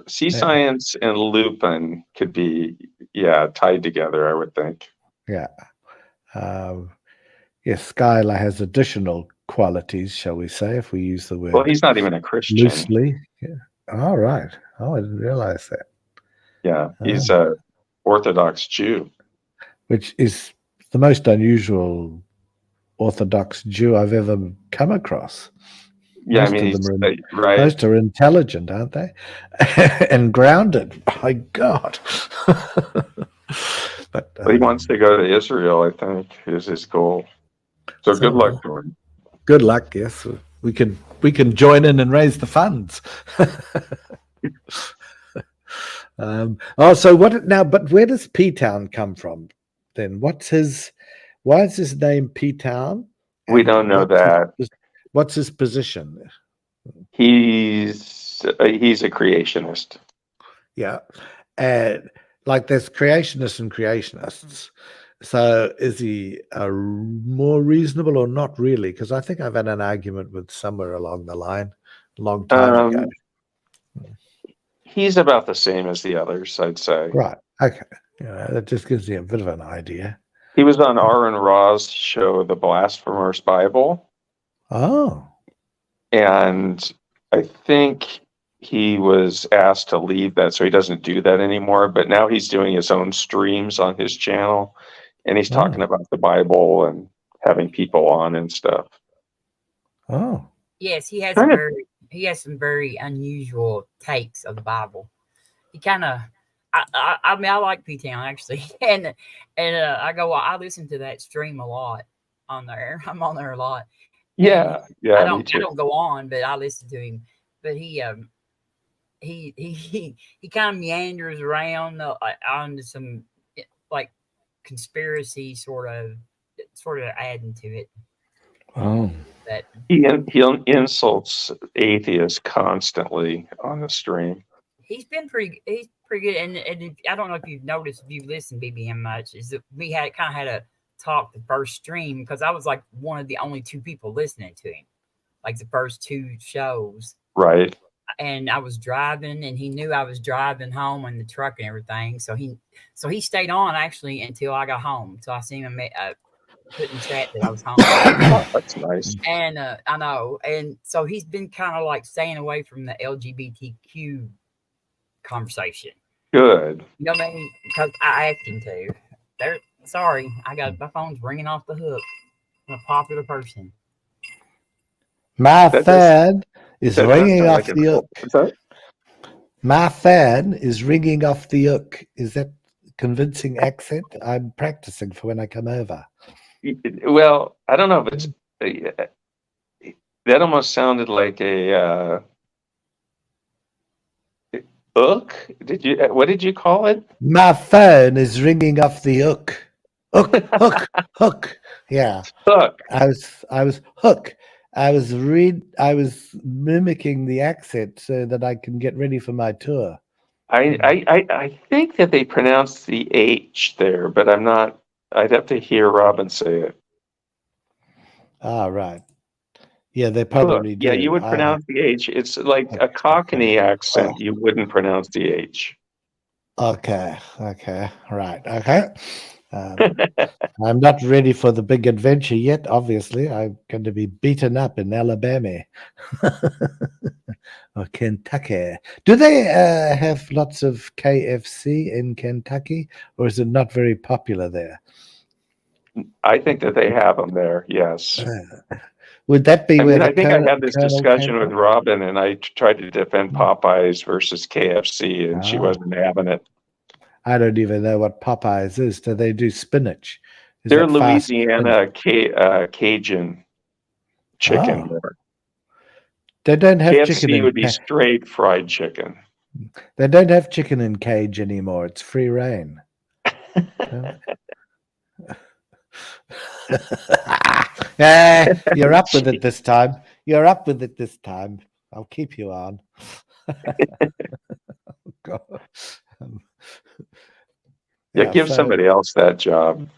Sea Science and Lupin could be tied together, I would think. Yeah. Yes, Skylar has additional qualities, shall we say, if we use the word. Well, he's not even a Christian. Loosely. Yeah. All right. Oh, I didn't realize that. Yeah, he's a Orthodox Jew. Which is the most unusual Orthodox Jew I've ever come across. Yeah, most are intelligent, aren't they? And grounded. My God. But he wants to go to Israel, I think, is his goal. So good luck to him. Good luck, yes. We can join in and raise the funds. So what now? But where does P-Town come from? Then why is his name P-Town? We don't know that. What's his position? He's a creationist. Yeah, and like there's creationists and creationists. So is he more reasonable or not really? Because I think I've had an argument with somewhere along the line a long time ago. He's about the same as the others, I'd say. Right. Okay. That just gives you a bit of an idea. He was on Aaron Ra's show, The Blasphemous Bible. Oh. And I think he was asked to leave that, so he doesn't do that anymore. But now he's doing his own streams on his channel, and he's talking about the Bible and having people on and stuff. Oh, Yes, he has some very unusual takes of the Bible. He kind of, I mean, I like P-Town actually, and I listen to that stream a lot on there. I'm on there a lot. Yeah, I don't go on, but I listen to him. But he kind of meanders around onto some like conspiracy sort of adding to it. Oh. That he insults atheists constantly on the stream. He's pretty good, and I don't know if you've noticed, if you've listened to BBM much, is that we had a talk the first stream, because I was like one of the only 2 people listening to him, like the first 2 shows. Right. And I was driving, and he knew I was driving home in the truck and everything. So he stayed on actually until I got home. So I seen him put in chat that I was home. That's nice. And I know. And so he's been kind of like staying away from the LGBTQ conversation. Good. You know what I mean? Because I asked him to. Sorry, my phone's ringing off the hook. I'm a popular person. My phone is ringing off the hook. My phone is ringing off the hook. Is that convincing accent? I'm practicing for when I come over. Well, I don't know if it's that almost sounded like a hook. What did you call it? My phone is ringing off the hook. Hook. Yeah. Hook. I was hook. I was mimicking the accent so that I can get ready for my tour. I think that they pronounced the H there, but I'm not. I'd have to hear Robin say it. Ah, right. Yeah, they probably do. Yeah, you would pronounce the H. It's like a Cockney accent. You wouldn't pronounce the H. Okay. Right. Okay. I'm not ready for the big adventure yet, obviously. I'm going to be beaten up in Alabama or Kentucky. Do they have lots of KFC in Kentucky, or is it not very popular there? I think that they have them there, yes. Would that be where I think I had this discussion with Robin, and I tried to defend Popeyes versus KFC, and she wasn't having it. I don't even know what Popeyes is. Do they do spinach? They're Louisiana Cajun chicken. They don't have KFC chicken. KFC would be straight fried chicken. They don't have chicken in cage anymore. It's free reign. You're up with it this time. I'll keep you on. Give somebody else that job.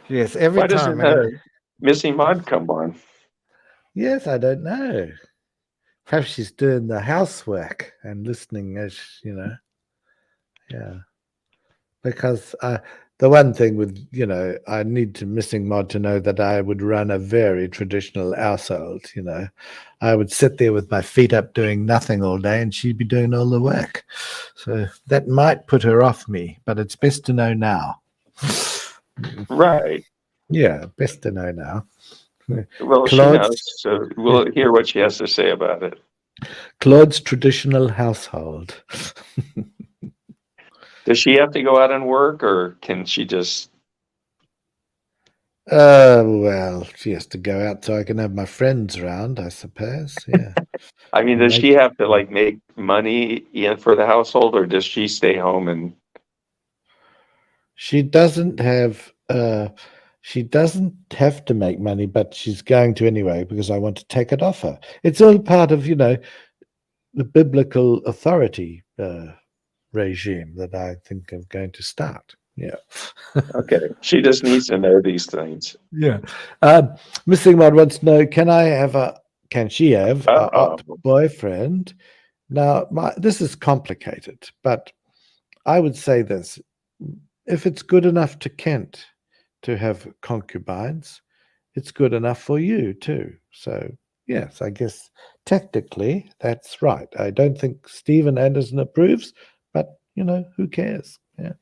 Yes, every Why time. Doesn't Missy Mud come on? Yes, I don't know. Perhaps she's doing the housework and listening as Yeah. Because the one thing with, I need to Missing Mod to know that I would run a very traditional household, I would sit there with my feet up doing nothing all day and she'd be doing all the work. So that might put her off me, but it's best to know now. Right. Yeah, best to know now. Well, she knows, so we'll hear what she has to say about it. Claude's traditional household. Does she have to go out and work, or can she just? Well, she has to go out so I can have my friends around, I suppose. Yeah. I mean, does she have to make money in for the household, or does she stay home and? She doesn't have. She doesn't have to make money, but she's going to anyway because I want to take it off her. It's all part of the biblical authority regime that I think I'm going to start. Yeah. Okay. She just needs to know these things. Yeah. Missing Mod wants to know, can she have a boyfriend? Now, this is complicated, but I would say this. If it's good enough to Kent to have concubines, it's good enough for you too. So yes, I guess technically that's right. I don't think Stephen Anderson approves, but who cares? Yeah.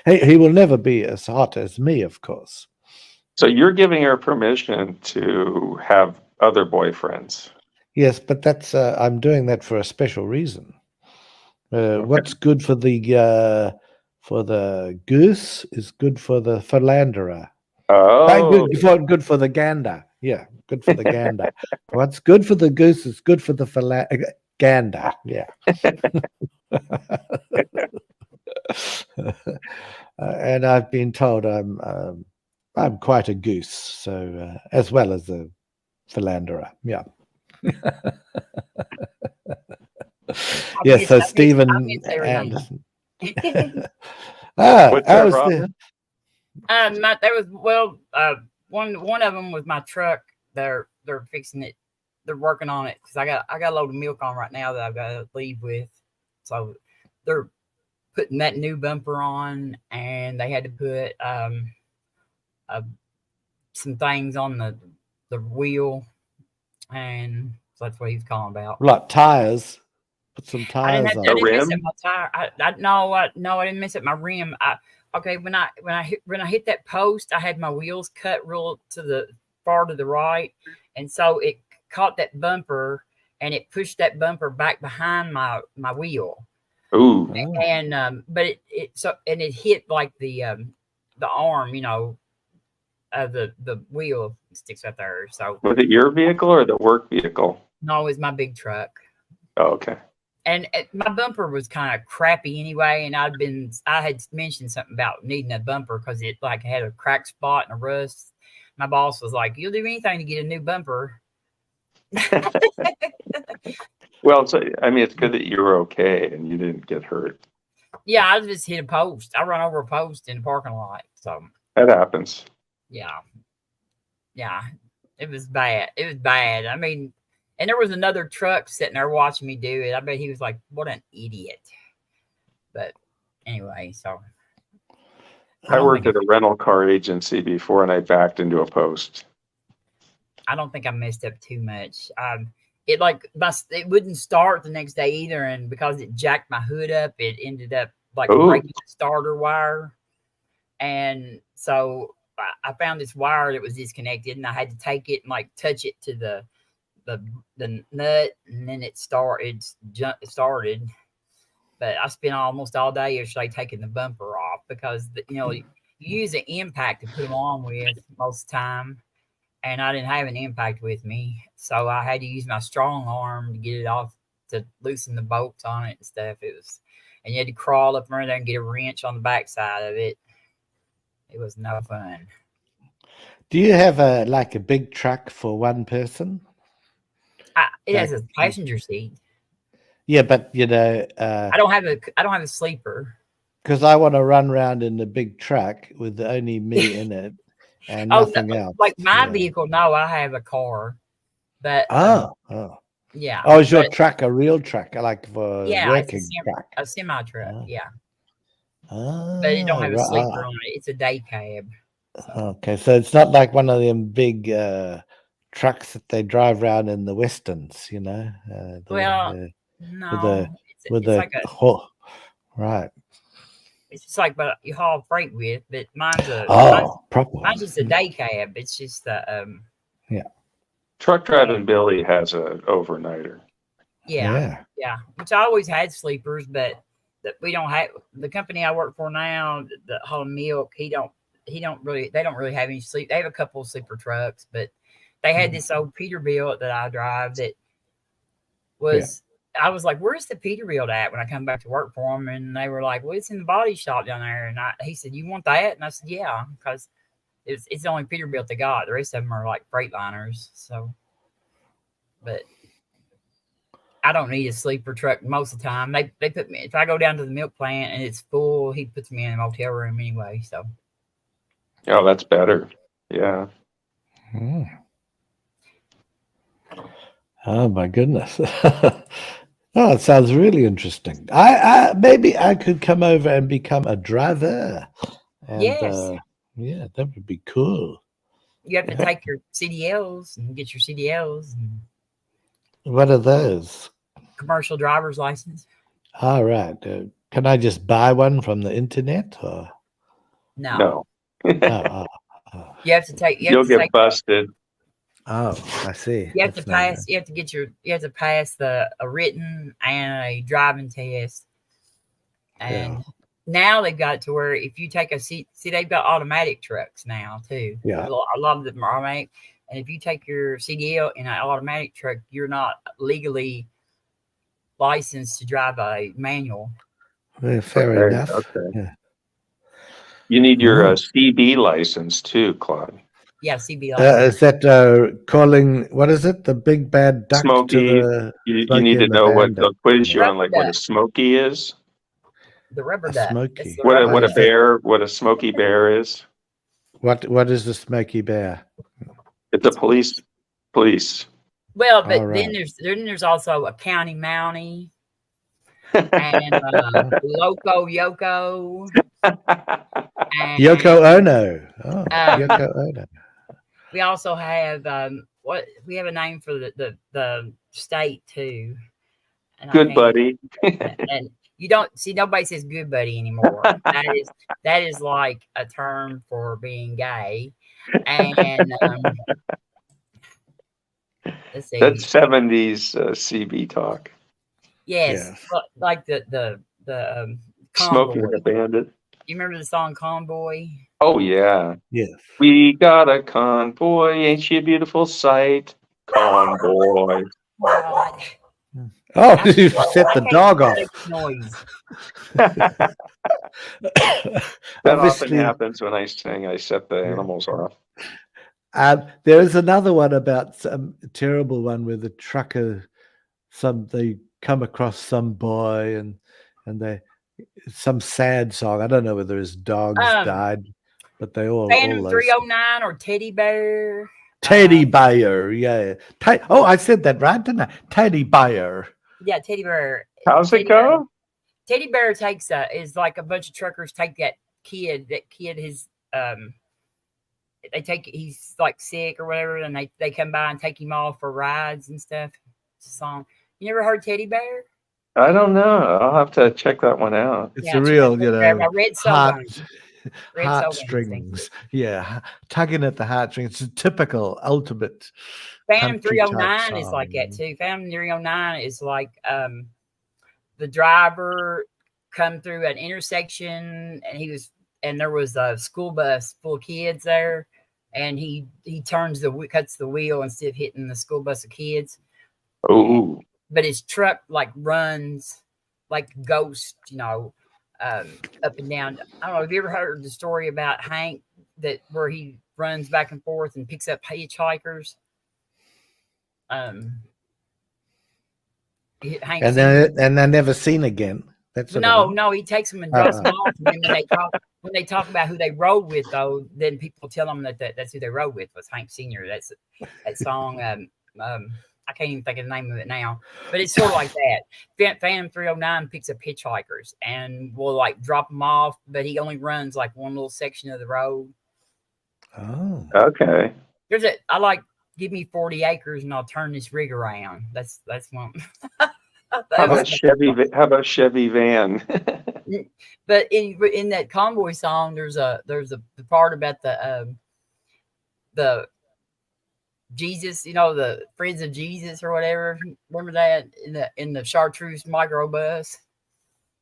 He will never be as hot as me, of course. So you're giving her permission to have other boyfriends. Yes, but that's I'm doing that for a special reason. Okay. What's good for the goose is good for the philanderer. Oh, Good for the gander. Yeah, good for the gander. What's good for the goose is good for the gander. Yeah. And I've been told I'm quite a goose, so as well as a philanderer. Yeah. Yes. So Stephen Anderson. what's that, Robin? There was one of them was my truck. They're fixing it. They're working on it because I got a load of milk on right now that I've got to leave with. So they're putting that new bumper on, and they had to put some things on the wheel, and so that's what he's calling about. Like tires. Put some tires on. I didn't mess up my tire. No, I didn't mess up my rim. When I hit that post, I had my wheels cut real far to the right, and so it caught that bumper and it pushed that bumper back behind my wheel. Ooh. And but it hit like the arm, of the wheel sticks right there. So was it your vehicle or the work vehicle? No, it was my big truck. Oh, okay. And my bumper was kind of crappy anyway, and I had mentioned something about needing a bumper because it had a crack spot and a rust. My boss was like, "You'll do anything to get a new bumper." Well, it's good that you were okay and you didn't get hurt. Yeah, I just hit a post. I run over a post in the parking lot. So that happens. Yeah, it was bad. I mean. And there was another truck sitting there watching me do it. I bet he was like, "What an idiot!" But anyway, so I worked at a rental car agency before, and I backed into a post. I don't think I messed up too much. It wouldn't start the next day either, and because it jacked my hood up, it ended up breaking the starter wire. And so I found this wire that was disconnected, and I had to take it and touch it to the nut, and then it started. But I spent almost all day yesterday taking the bumper off because you use an impact to put them on with most of the time, and I didn't have an impact with me, so I had to use my strong arm to get it off to loosen the bolts on it and stuff. And you had to crawl up under there and get a wrench on the backside of it. It was no fun. Do you have a big truck for one person? It has a passenger seat. Yeah, but I don't have a sleeper. Because I want to run around in the big truck with only me in it and nothing else. Like my vehicle, no, I have a car. But yeah. Oh, is your truck a real truck, for working truck? A semi truck, yeah. Oh, but it don't have a sleeper on it. It's a day cab. So. Okay, so it's not like one of them big trucks that they drive around in the westerns, no. Right. It's just but you haul freight with, but mine's just a day cab. It's just yeah. Truck driving Billy has a overnighter. Yeah. Which I always had sleepers, but we don't have. The company I work for now, the haul milk, they don't really have any sleep. They have a couple of sleeper trucks, but they had this old Peterbilt that I drive that was. Yeah. I was like, "Where's the Peterbilt at?" When I come back to work for them, and they were like, "Well, it's in the body shop down there." And he said, "You want that?" And I said, "Yeah," because it's the only Peterbilt they got. The rest of them are like Freightliners. So, but I don't need a sleeper truck most of the time. They put me if I go down to the milk plant and it's full, he puts me in a motel room anyway. So, oh, that's better. Yeah. Oh my goodness. Oh, it sounds really interesting. I maybe I could come over and become a driver. And, yes. Yeah, that would be cool. you have to take your CDLs and get your CDLs. And what are those? commercial driver's license. All right. Can I just buy one from the internet? Or? No. Oh. You have to take. You'll get busted. Oh, I see. You have to pass. You have to get your. You have to pass a written and a driving test. And now they've got it to where if you take a see, they've got automatic trucks now too. Yeah. A lot of them are automatic. And if you take your CDL in an automatic truck, you're not legally licensed to drive a manual. Well, fair enough. Okay. Yeah. You need your CB license too, Claude. Yeah, CB license. Is that calling, what is it? The big bad duck Smokey. to the You need to know what they'll quiz you on, like duck. what a smoky is. The rubber duck. Smoky. What a bear, what a smoky bear is. What is the smoky bear? It's a police. Well, but Right. then there's also a county mountie and Loco Yoko. And, Yoko Ono. Oh, Yoko Ono. We also have we have a name for the state too. And Good buddy. And you don't see nobody says good buddy anymore. that is like a term for being gay. And let's see. That's 70s CB talk. Yes. Like the Smoking Convoy. a Bandit. You remember the song Convoy? Oh yeah. Yes. We got a convoy, ain't she a beautiful sight? Convoy. God. Oh, you set the dog off. Noise. That often Obviously, happens when I sing. I set the animals off. there is another one about some terrible one where the trucker, they come across some boy and they some sad song. I don't know whether his dogs died, but they all Phantom 309 or Teddy Bear. Teddy Bear, yeah. I said that right, didn't I? Teddy Bear. Yeah, Teddy Bear. How's it go? Teddy Bear takes is like a bunch of truckers take that kid is they take he's like sick or whatever, and they come by and take him off for rides and stuff. It's a song. You never heard Teddy Bear? I don't know. I'll have to check that one out. It's a real, heartstrings. Yeah, tugging at the heartstrings. It's a typical ultimate. Phantom 309 is like that too. Phantom 309 is like the driver come through an intersection and there was a school bus full of kids there, and he cuts the wheel instead of hitting the school bus of kids. Oh. But his truck like runs like ghost, up and down. I don't know. Have you ever heard the story about Hank where he runs back and forth and picks up hitchhikers? And they're never seen again. That's no. He takes them and drops them off. And then when they talk about who they rode with, though, then people tell them that's who they rode with was Hank Sr. That's that song. I can't even think of the name of it now, but it's sort of like that. Phantom 309 picks up hitchhikers and will like drop them off, but he only runs like one little section of the road. Oh, okay. Give me 40 acres and I'll turn this rig around. That's one. How about Chevy van? But in that Convoy song, there's a part about the Jesus, the Friends of Jesus or whatever. Remember that in the Chartreuse microbus?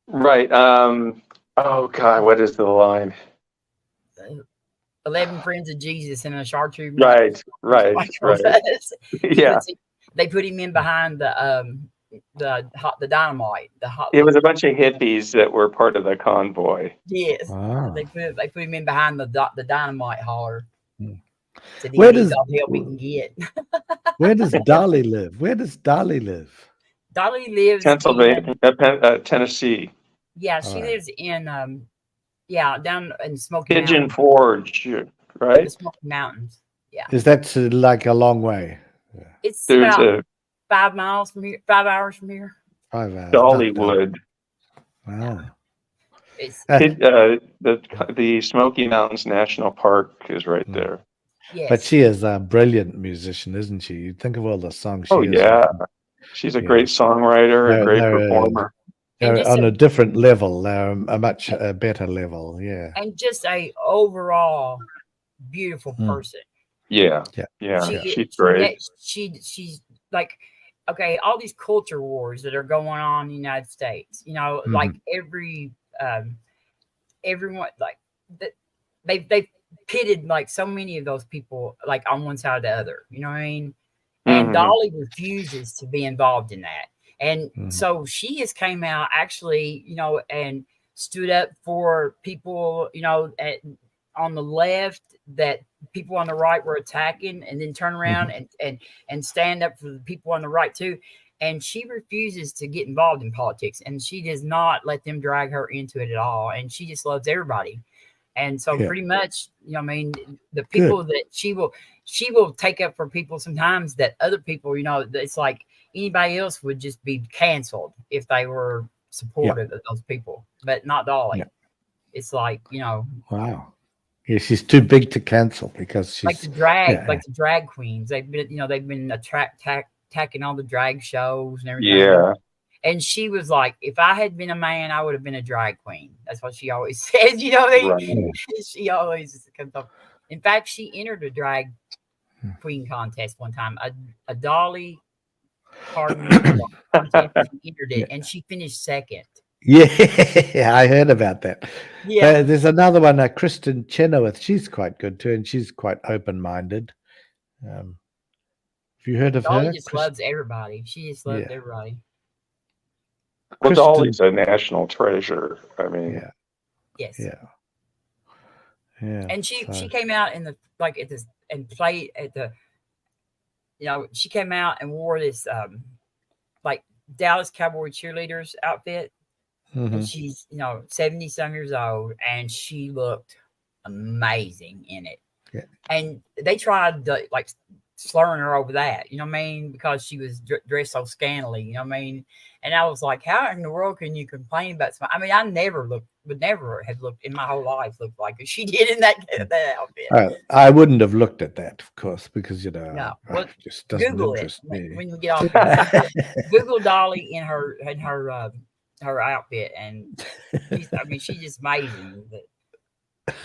Right. Oh God, what is the line? 11 Friends of Jesus in a Chartreuse. Right. Yeah. They put him in behind the dynamite. It was a bunch of hippies that were part of the convoy. Yes. Wow. They put him in behind the dynamite hauler. So where does all the help we can get? Where does Dolly live? Dolly lives Pennsylvania, Tennessee. Yeah, she lives in down in Smoky Pigeon Mountains. Forge, right? The Smoky Mountains. Yeah. Is that like a long way? It's about 5 miles from here. 5 hours from here. 5 hours. Dollywood. Wow. The Smoky Mountains National Park is right there. Yes. But she is a brilliant musician, isn't she? You think of all the songs she has written. She's a great songwriter, a great performer. They're on a different level. They're a much better level. Yeah. And just a overall beautiful person. Yeah. She's great. She's like, okay, all these culture wars that are going on in the United States, you know, like everyone, like that, they've pitted like so many of those people like on one side or the other, you know what I mean? And Dolly refuses to be involved in that. And so she has came out actually, you know, and stood up for people, you know, on the left that people on the right were attacking, and then turn around and stand up for the people on the right too. And she refuses to get involved in politics, and she does not let them drag her into it at all. And she just loves everybody. And so pretty much, you know, I mean, the people that she will take up for people sometimes that other people, you know, it's like anybody else would just be canceled if they were supportive of those people, but not Dolly. It's like, you know. Wow. Yeah, she's too big to cancel because she's like the drag queens. They've been attacking all the drag shows and everything. Yeah. And she was like, if I had been a man, I would have been a drag queen. That's what she always says. You know what I mean? Right. She always comes up. In fact, she entered a drag queen contest one time. A Dolly Parton contest. She entered it, and she finished second. Yeah, I heard about that. Yeah. There's another one, Kristen Chenoweth. She's quite good too, and she's quite open-minded. Have you heard of Dolly her? Just loves everybody. She just loves everybody. Well, Dolly's a national treasure. I mean, yes, yeah. And she came out in the and played at the. You know, she came out and wore this like Dallas Cowboy cheerleaders outfit, and she's 70-some years old, and she looked amazing in it. Yeah. And they tried to like slurring her over that, you know what I mean, because she was dressed so scantily, you know what I mean. And I was like, how in the world can you complain about something? I mean, I would never have looked in my whole life looked like she did in that outfit. I wouldn't have looked at that, of course, because well, just doesn't Google interest it me. when we get off. Google Dolly in her outfit, and she's just amazing.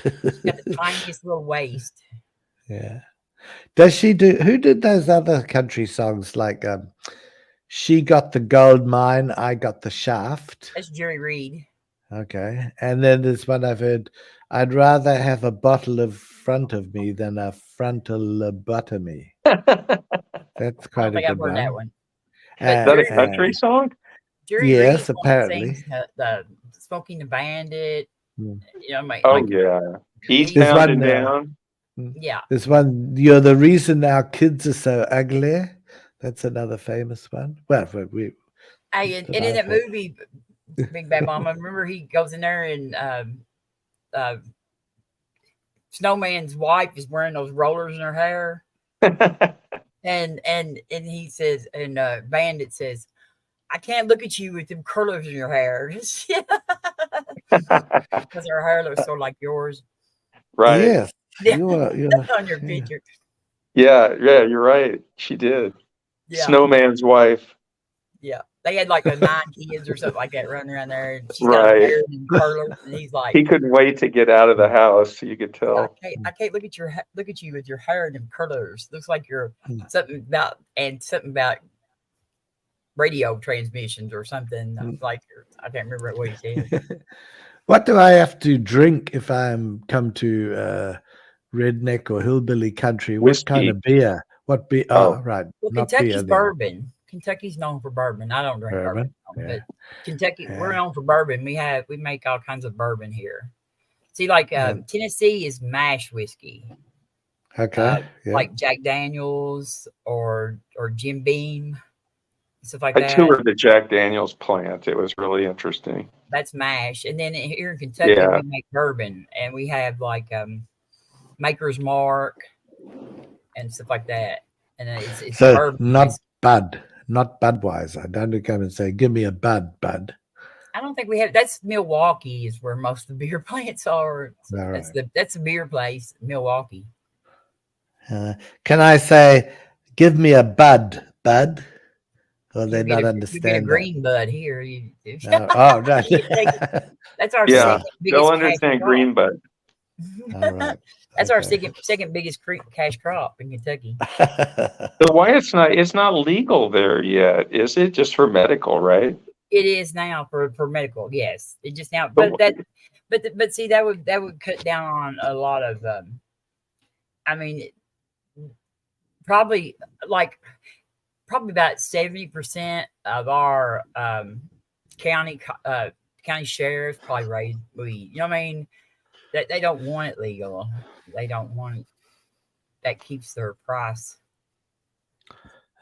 She's got the tiniest little waist. Yeah. Does she do? Who did those other country songs like? She got the gold mine, I got the shaft. That's Jerry Reed. Okay, and then there's one I've heard. I'd rather have a bottle of front of me than a frontal lobotomy. That's quite a good one. That one. Is that a country song? Jerry yes, Reed apparently. The Smoking the Bandit. Eastbound and Down. Yeah. There's one, you're the reason our kids are so ugly. That's another famous one. Well, and in that movie, Big Bad Mama, remember he goes in there and Snowman's wife is wearing those rollers in her hair. and he says, and Bandit says, I can't look at you with them curlers in your hair. Because her hair looks sort of like yours. Right. Yes. You're on your picture. Yeah, you're right. She did. Yeah. Snowman's wife. Yeah. They had like 9 kids or something like that running around there. And she's got her hair in curlers, and he's like, he couldn't wait to get out of the house. You could tell. I can't look at you with your hair in them curlers. Looks like you're something about radio transmissions or something. Like, I can't remember what he said. What do I have to drink if I'm come to redneck or hillbilly country? Whiskey. What kind of beer? What beer? Oh, right. Well, Kentucky's bourbon. Kentucky's known for bourbon. I don't drink bourbon, but Kentucky, we're known for bourbon. We make all kinds of bourbon here. See, like Tennessee is mash whiskey. Okay. Like Jack Daniels or Jim Beam, stuff like that. I toured the Jack Daniels plant. It was really interesting. That's mash. And then here in Kentucky, we make bourbon, and we have like Maker's Mark and stuff like that. And it's so bourbon. Not Budweiser. Don't come and say, give me a bud. I don't think we have. That's Milwaukee is where most of the beer plants are. So right. That's the beer place, Milwaukee. Can I say, give me a bud? Or they not You get a understand that? green bud here. Oh, no. That's our Yeah, second they'll biggest cash understand crop. green bud. All right. That's our Okay. second biggest cash crop in Kentucky. So why it's not legal there yet, is it? Just for medical, right? It is now for medical. Yes, it just now, but see that would cut down on a lot of. I mean, probably about 70% of our county sheriffs probably raise weed. You know what I mean? That they don't want it legal. They don't want it. That keeps their price.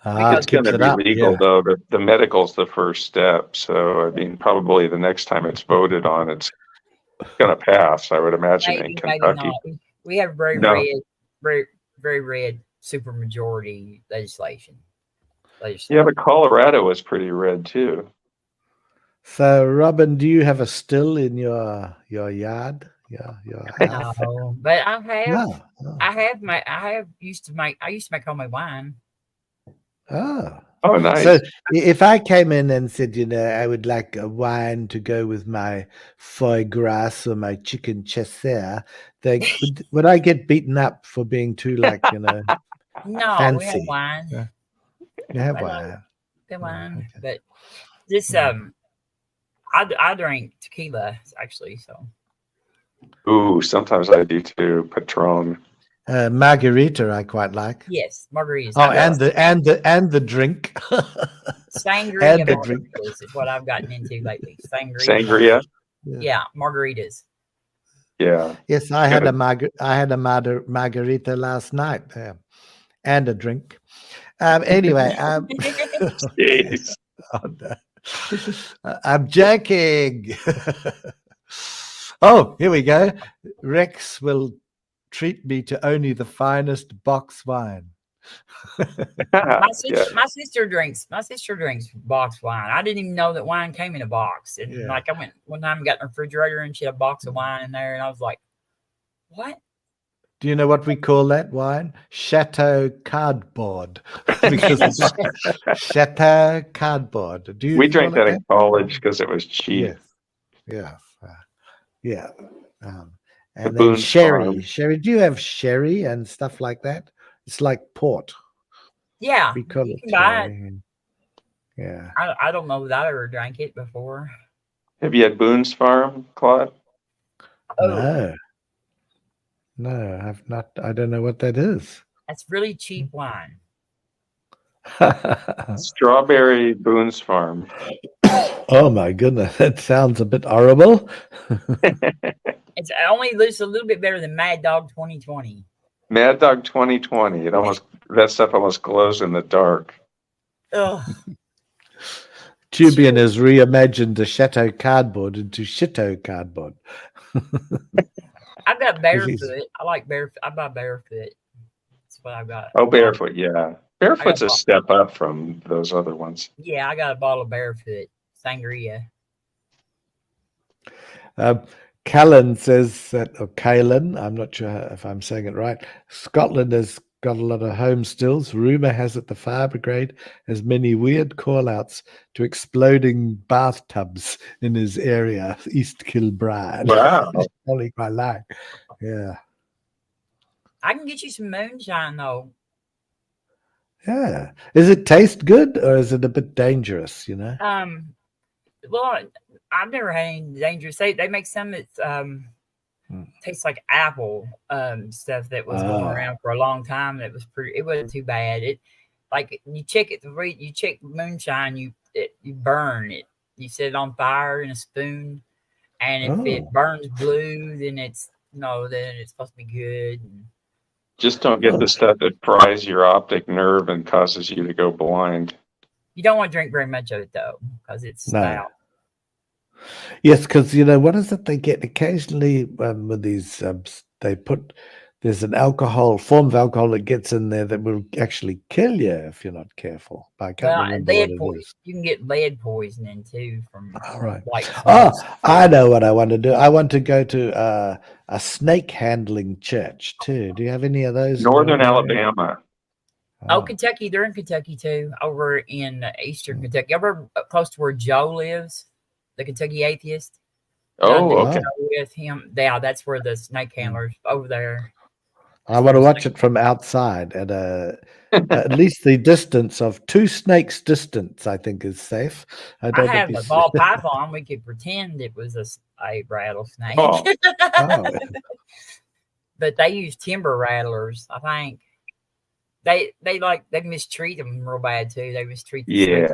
It's going to be legal, though. The medical's the first step. So, I mean, probably the next time it's voted on, it's going to pass, I would imagine, in Kentucky. Maybe not. We have very red supermajority legislation. Yeah, but Colorado is pretty red, too. So, Robin, do you have a still in your yard? Your house? No, but I used to make all my wine. Oh, nice. So if I came in and said, I would like a wine to go with my foie gras or my chicken chasseur, would I get beaten up for being too No, fancy? we have wine. Yeah. You have wine. Good wine, Okay. but this I drink tequila actually. So. Ooh, sometimes I do too. Patron. Margarita, I quite like. Yes, margaritas. Oh, and the drink. Sangria and the drink is what I've gotten into lately. Sangria. Yeah, margaritas. Yeah. Yes, I had a margarita last night, and a drink. Anyway, Jeez. Oh, no. I'm joking. Oh, here we go. Rex will treat me to only the finest box wine. My sister drinks box wine. I didn't even know that wine came in a box. And I went one time and got in the refrigerator and she had a box of wine in there, and I was like, "What?" Do you know what we call that wine? Chateau cardboard. Because it's Chateau cardboard. We drank that in college because it was cheap. Yes. Yeah. And then sherry. Sherry. Do you have sherry and stuff like that? It's like port. Yeah. We call you it can buy it. Yeah. I don't know that I ever drank it before. Have you had Boone's Farm, Claude? Oh. No, I've not. I don't know what that is. That's really cheap wine. Strawberry Boone's Farm. Oh my goodness, that sounds a bit horrible. It's a little bit better than Mad Dog 2020. Mad Dog 2020. That stuff almost glows in the dark. Ugh. Tubian has reimagined the Chateau cardboard into Shitto cardboard. I've got Barefoot. I like Barefoot. I buy Barefoot. That's what I've got. Oh, Barefoot, yeah. Barefoot's a step up from those other ones. Yeah, I got a bottle of Barefoot sangria. Callan says that, or Kalan, I'm not sure if I'm saying it right. Scotland has got a lot of home stills. Rumor has it the fire brigade has many weird call-outs to exploding bathtubs in his area, East Kilbride. Wow. Only quite like. Yeah. I can get you some moonshine though. Yeah. Does it taste good or is it a bit dangerous, Well, I've never had any dangerous. They make some that's tastes like apple stuff that was going around for a long time. It wasn't too bad. It like you check moonshine, you burn it. You set it on fire in a spoon, and if it burns blue, then it's supposed to be good. Just don't get the stuff that fries your optic nerve and causes you to go blind. You don't want to drink very much of it though, because it's stout. Yes, because what is it they get occasionally with these? They put there's an form of alcohol that gets in there that will actually kill you if you're not careful. But I can't remember what it is. You can get lead poisoning too from I know what I want to do. I want to go to a snake handling church too. Do you have any of those? Northern Alabama. Oh, Kentucky. They're in Kentucky too. Over in eastern Kentucky. Over close to where Joe lives, the Kentucky atheist. Oh, okay. With him, that's where the snake handlers over there. I want to watch it from outside at at least the distance of 2 snakes distance, I think is safe. I have a ball python. We could pretend it was a rattlesnake. Oh. But they use timber rattlers, I think. They mistreat them real bad too. They mistreat the snakes.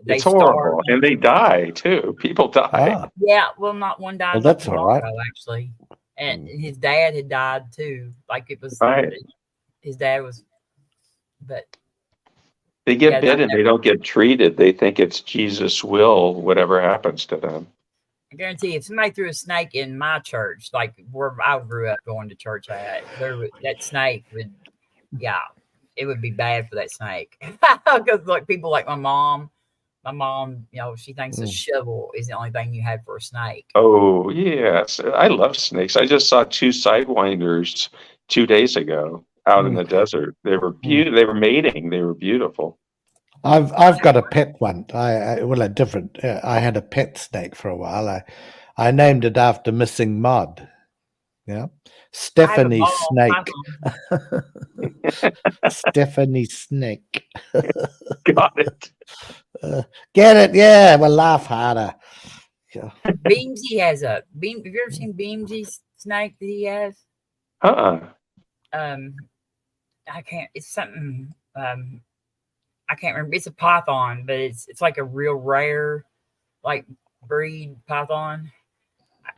It's horrible. And they die too. People die. Yeah, well, not one died. Well, that's all right. Actually. And his dad had died too. Like it was his dad was, but they get bit and they don't get treated. They think it's Jesus' will, whatever happens to them. I guarantee if somebody threw a snake in my church, like where I grew up going to church at, that snake would, it would be bad for that snake. Because like people like my mom, she thinks a shovel is the only thing you have for a snake. Oh, yes. I love snakes. I just saw 2 sidewinders 2 days ago out in the desert. They were beautiful. They were mating. They were beautiful. I've got a pet one. I had a pet snake for a while. I named it after Missing Mod. Yeah. Stephanie Snake. Stephanie Snake. Got it. Get it? Yeah, we'll laugh harder. Beamsy has have you ever seen Beamsy's snake that he has? I can't. It's something. I can't remember. It's a python, but it's like a real rare, like breed python.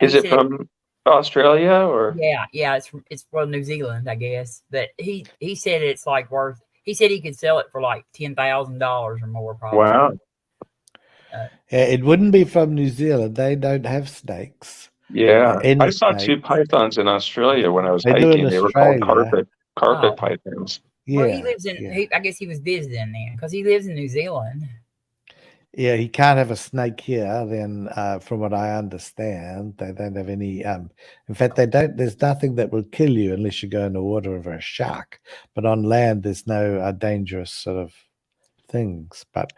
Is it from Australia or? Yeah. It's from New Zealand, I guess. But he said it's like worth. He said he could sell it for like $10,000 or more, probably. Wow. It wouldn't be from New Zealand. They don't have snakes. Yeah, I saw 2 pythons in Australia when I was hiking. They were called carpet pythons. Yeah, well, he lives in. I guess he was visiting there because he lives in New Zealand. Yeah, he can't have a snake here. Then, from what I understand, they don't have any. In fact, they don't. There's nothing that will kill you unless you go in the water over a shark. But on land, there's no dangerous sort of things. But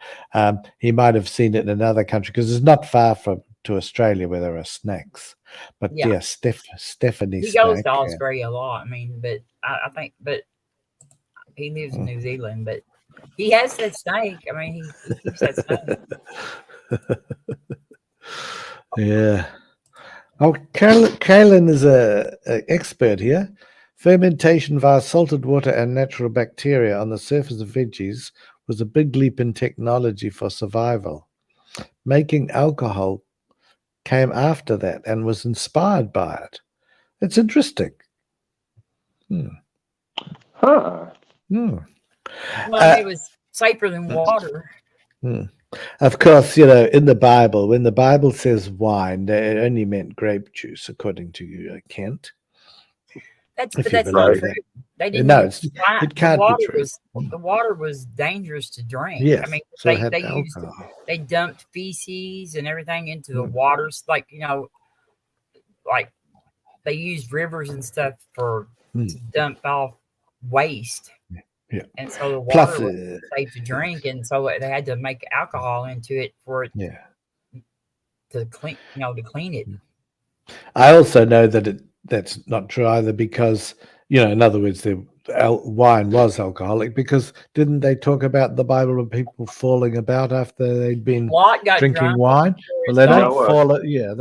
he might have seen it in another country because it's not far to Australia where there are snakes. But Stephanie. He goes to Australia a lot. I mean, but I think, but he lives in New Zealand, but. He has that snake. I mean, he keeps that snake. Yeah. Oh, Kaylin is an expert here. Fermentation via salted water and natural bacteria on the surface of veggies was a big leap in technology for survival. Making alcohol came after that and was inspired by it. It's interesting. Huh. Well, it was safer than water. Of course, in the Bible, when the Bible says wine, it only meant grape juice, according to Kent. That's not true. They didn't. No, it can't be true. The water was dangerous to drink. Yes, I mean, so they dumped feces and everything into the waters, like like they used rivers and stuff to dump off waste. Yeah. And so the water was safe to drink, and so they had to make alcohol into it for it to clean, to clean it. I also know that that's not true either because, in other words, the wine was alcoholic because didn't they talk about the Bible of people falling about after they'd been drinking wine? Well, they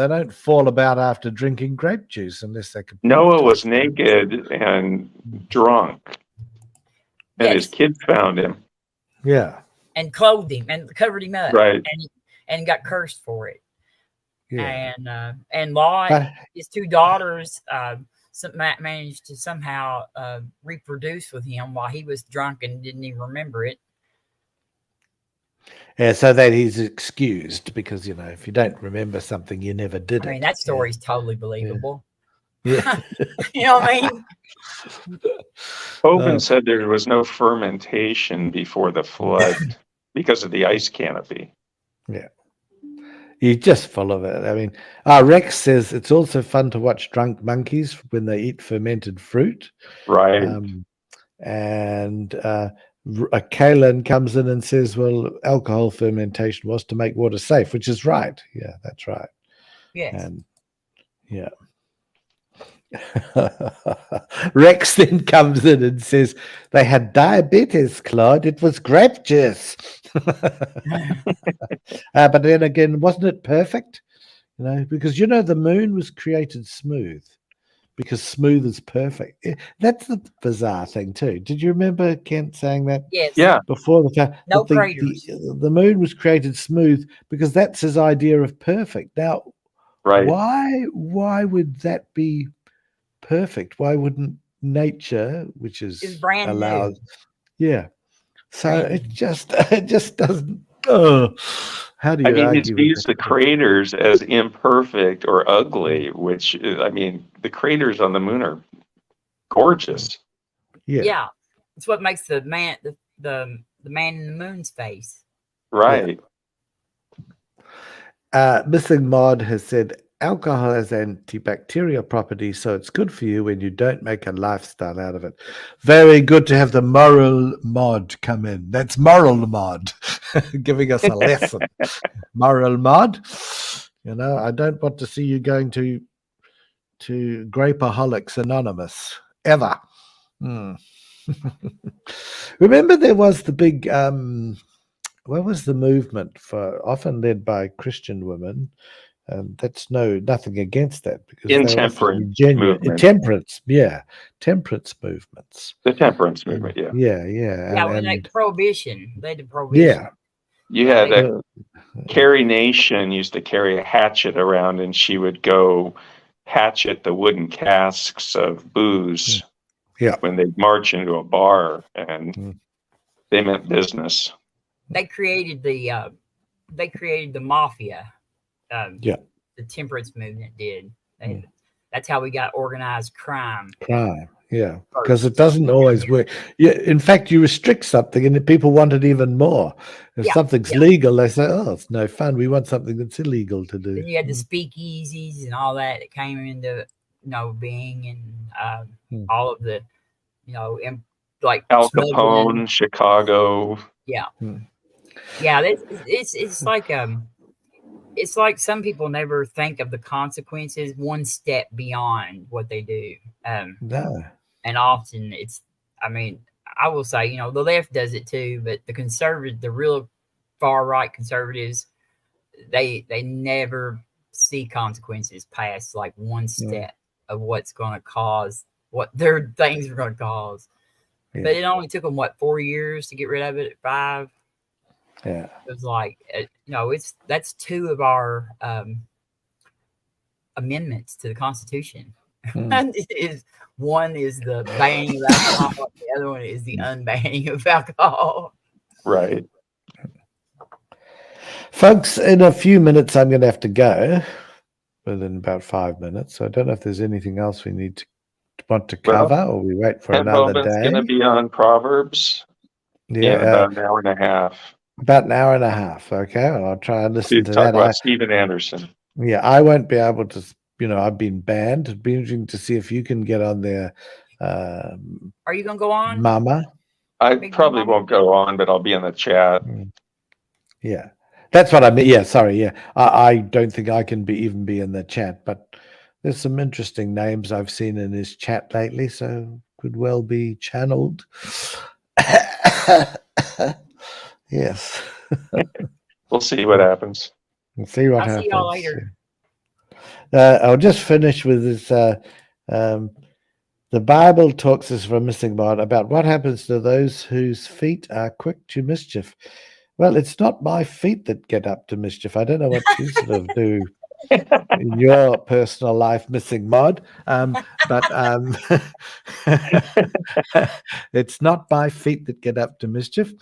don't fall about after drinking grape juice unless they could. Noah was naked and drunk. And his kids found him. Yeah. And clothed him and covered him up. Right. And got cursed for it. Yeah. And Lot, his 2 daughters, managed to somehow reproduce with him while he was drunk and didn't even remember it. Yeah, so that he's excused because, if you don't remember something, you never did it. I mean, that story's totally believable. Yeah. You know what I mean? Hovind said there was no fermentation before the flood because of the ice canopy. Yeah. You're just full of it. I mean, Rex says it's also fun to watch drunk monkeys when they eat fermented fruit. Right. And Kaylin comes in and says, well, alcohol fermentation was to make water safe, which is right. Yeah, that's right. Yes. And yeah. Rex then comes in and says, they had diabetes, Claude. It was grape juice. But then again, wasn't it perfect? Because the moon was created smooth, because smooth is perfect. That's the bizarre thing too. Did you remember Kent saying that? Yes. Yeah. Before the fact No that craters. the moon was created smooth because that's his idea of perfect. Now, Right. why would that be perfect? Why wouldn't nature, which is It's brand allowed? new. Yeah. So Brand it just doesn't. Oh, how do you He's argue with used the that? craters as imperfect or ugly, which the craters on the moon are gorgeous. Yeah. It's what makes the man the man in the moon's face. Right. Missing Mod has said alcohol has antibacterial properties, so it's good for you when you don't make a lifestyle out of it. Very good to have the moral mod come in. That's moral mod giving us a lesson. Moral mod. I don't want to see you going to Grapeaholics Anonymous ever. Remember, there was the big what was the movement often led by Christian women? That's nothing against that, because they were often genuine. Temperance movements. The temperance movement, yeah. Yeah. Prohibition led to prohibition. Yeah. You had Carrie Nation used to carry a hatchet around, and she would go hatchet the wooden casks of booze when they'd march into a bar, and they meant business. They created the mafia. The temperance movement did. That's how we got organized crime. Yeah, because it doesn't always work. Yeah, in fact, you restrict something and people want it even more. If something's legal, they say, oh, it's no fun. We want something that's illegal to do. Then you had the speakeasies and all that came into being, and all of the like Al Capone, Chicago. Yeah. It's like some people never think of the consequences one step beyond what they do. And often I will say, the left does it too, but the real far right conservatives, they never see consequences past like one step of what's going to cause, what their things are going to cause. Yeah. But it only took them 4 years to get rid of it at 5. Yeah, it was like that's 2 of our amendments to the Constitution. One is the banning of alcohol, the other one is the unbanning of alcohol. Right, folks. In a few minutes, I'm going to have to go. Within about 5 minutes, so I don't know if there's anything else we want to cover, or we wait for another day. It's going to be on Proverbs. In about an hour and a half. About an hour and a half. Okay, well, I'll try and listen to that. About Stephen Anderson. Yeah, I won't be able to. I've been banned. It'd be interesting to see if you can get on there. Are you going to go on, Mama? I probably won't go on, but I'll be in the chat. Yeah, that's what I mean. Yeah, sorry. Yeah, I don't think I can even be in the chat, but there's some interesting names I've seen in his chat lately, so could well be channeled. Yes. We'll see what happens. We'll see what happens. See y'all later. I'll just finish with this. The Bible talks us from Missing Mod about what happens to those whose feet are quick to mischief. Well, it's not my feet that get up to mischief. I don't know what you sort of do in your personal life, Missing Mod, but it's not my feet that get up to mischief.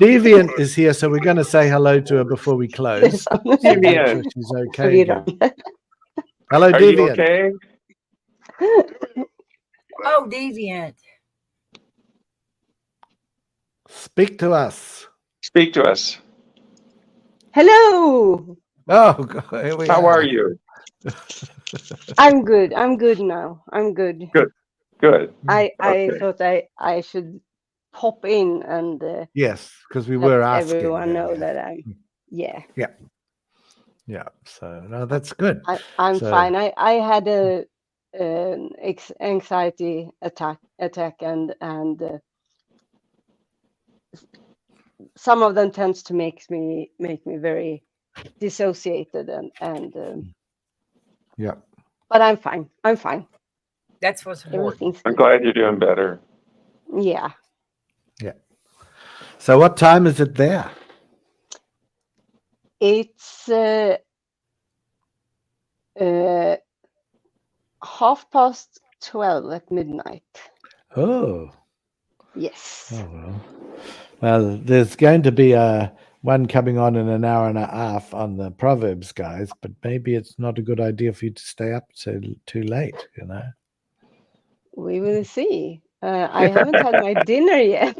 Deviant is here, so we're going to say hello to her before we close. Deviant, she's okay. Hello, Are Deviant. You okay? Oh, deviant. Speak to us. Speak to us. Hello. Oh, God, here we How are you? I'm good. I'm good now. I'm good. Good. Good. I Okay. thought I should pop in and Yes, because we let were asking everyone know earlier. that I'm Yeah. So no, that's good. I'm So- fine. I had an anxiety attack and some of them tends to make me very dissociated and Yeah. but I'm fine. I'm fine. That's what's important. Everything's I'm good. glad you're doing better. Yeah. So what time is it there? It's 12:30 at midnight. Oh. Yes. Oh well. Well, there's going to be one coming on in an hour and a half on the Proverbs guys, but maybe it's not a good idea for you to stay up too late, you know. We will see. I haven't had my dinner yet.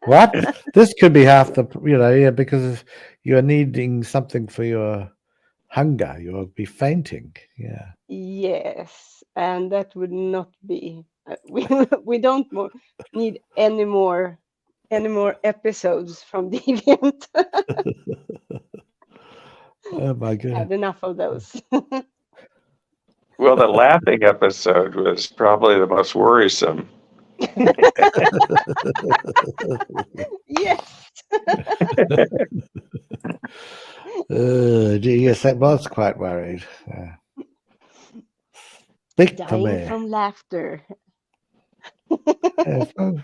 What? This could be half the, because you're needing something for your hunger. You'll be fainting. Yeah. Yes, and that would not be. We don't need any more episodes from Deviant. Oh my goodness. Had enough of those. Well, the laughing episode was probably the most worrisome. Yes. Yes, that was quite worried. Speak to Dying me. from laughter. Yes, well,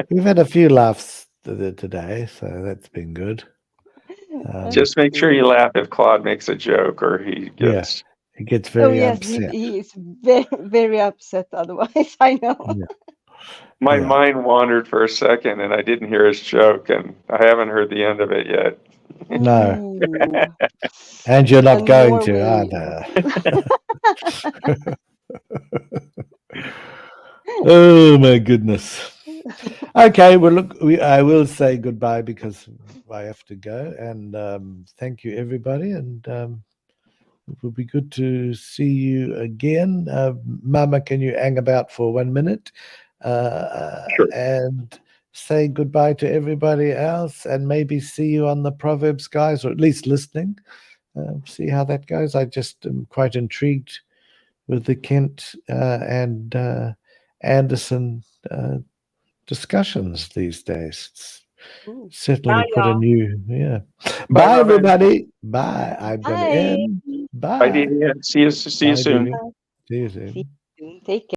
we've had a few laughs today, so that's been good. Just make sure you laugh if Claude makes a joke or he gets. He gets Oh very yes, upset. he is very very upset. Otherwise, I know. My Yeah. mind wandered for a second and I didn't hear his joke, and I haven't heard the end of it yet. No. Ooh. And you're not And going more to will either. Oh my goodness. Okay, well look, I will say goodbye because I have to go, and thank you everybody, and it will be good to see you again. Mama, can you hang about for 1 minute? Sure. And say goodbye to everybody else, and maybe see you on the Proverbs guys, or at least listening. See how that goes. I just am quite intrigued with the Kent and Anderson discussions these days. It's Ooh. certainly Bye, put a y'all. new, yeah. Bye, Bye, Robin. everybody. Bye. I'm going to Bye. end. Bye, Bye. Dee. See you Bye, soon. Dee. See you soon. See you soon. Take care.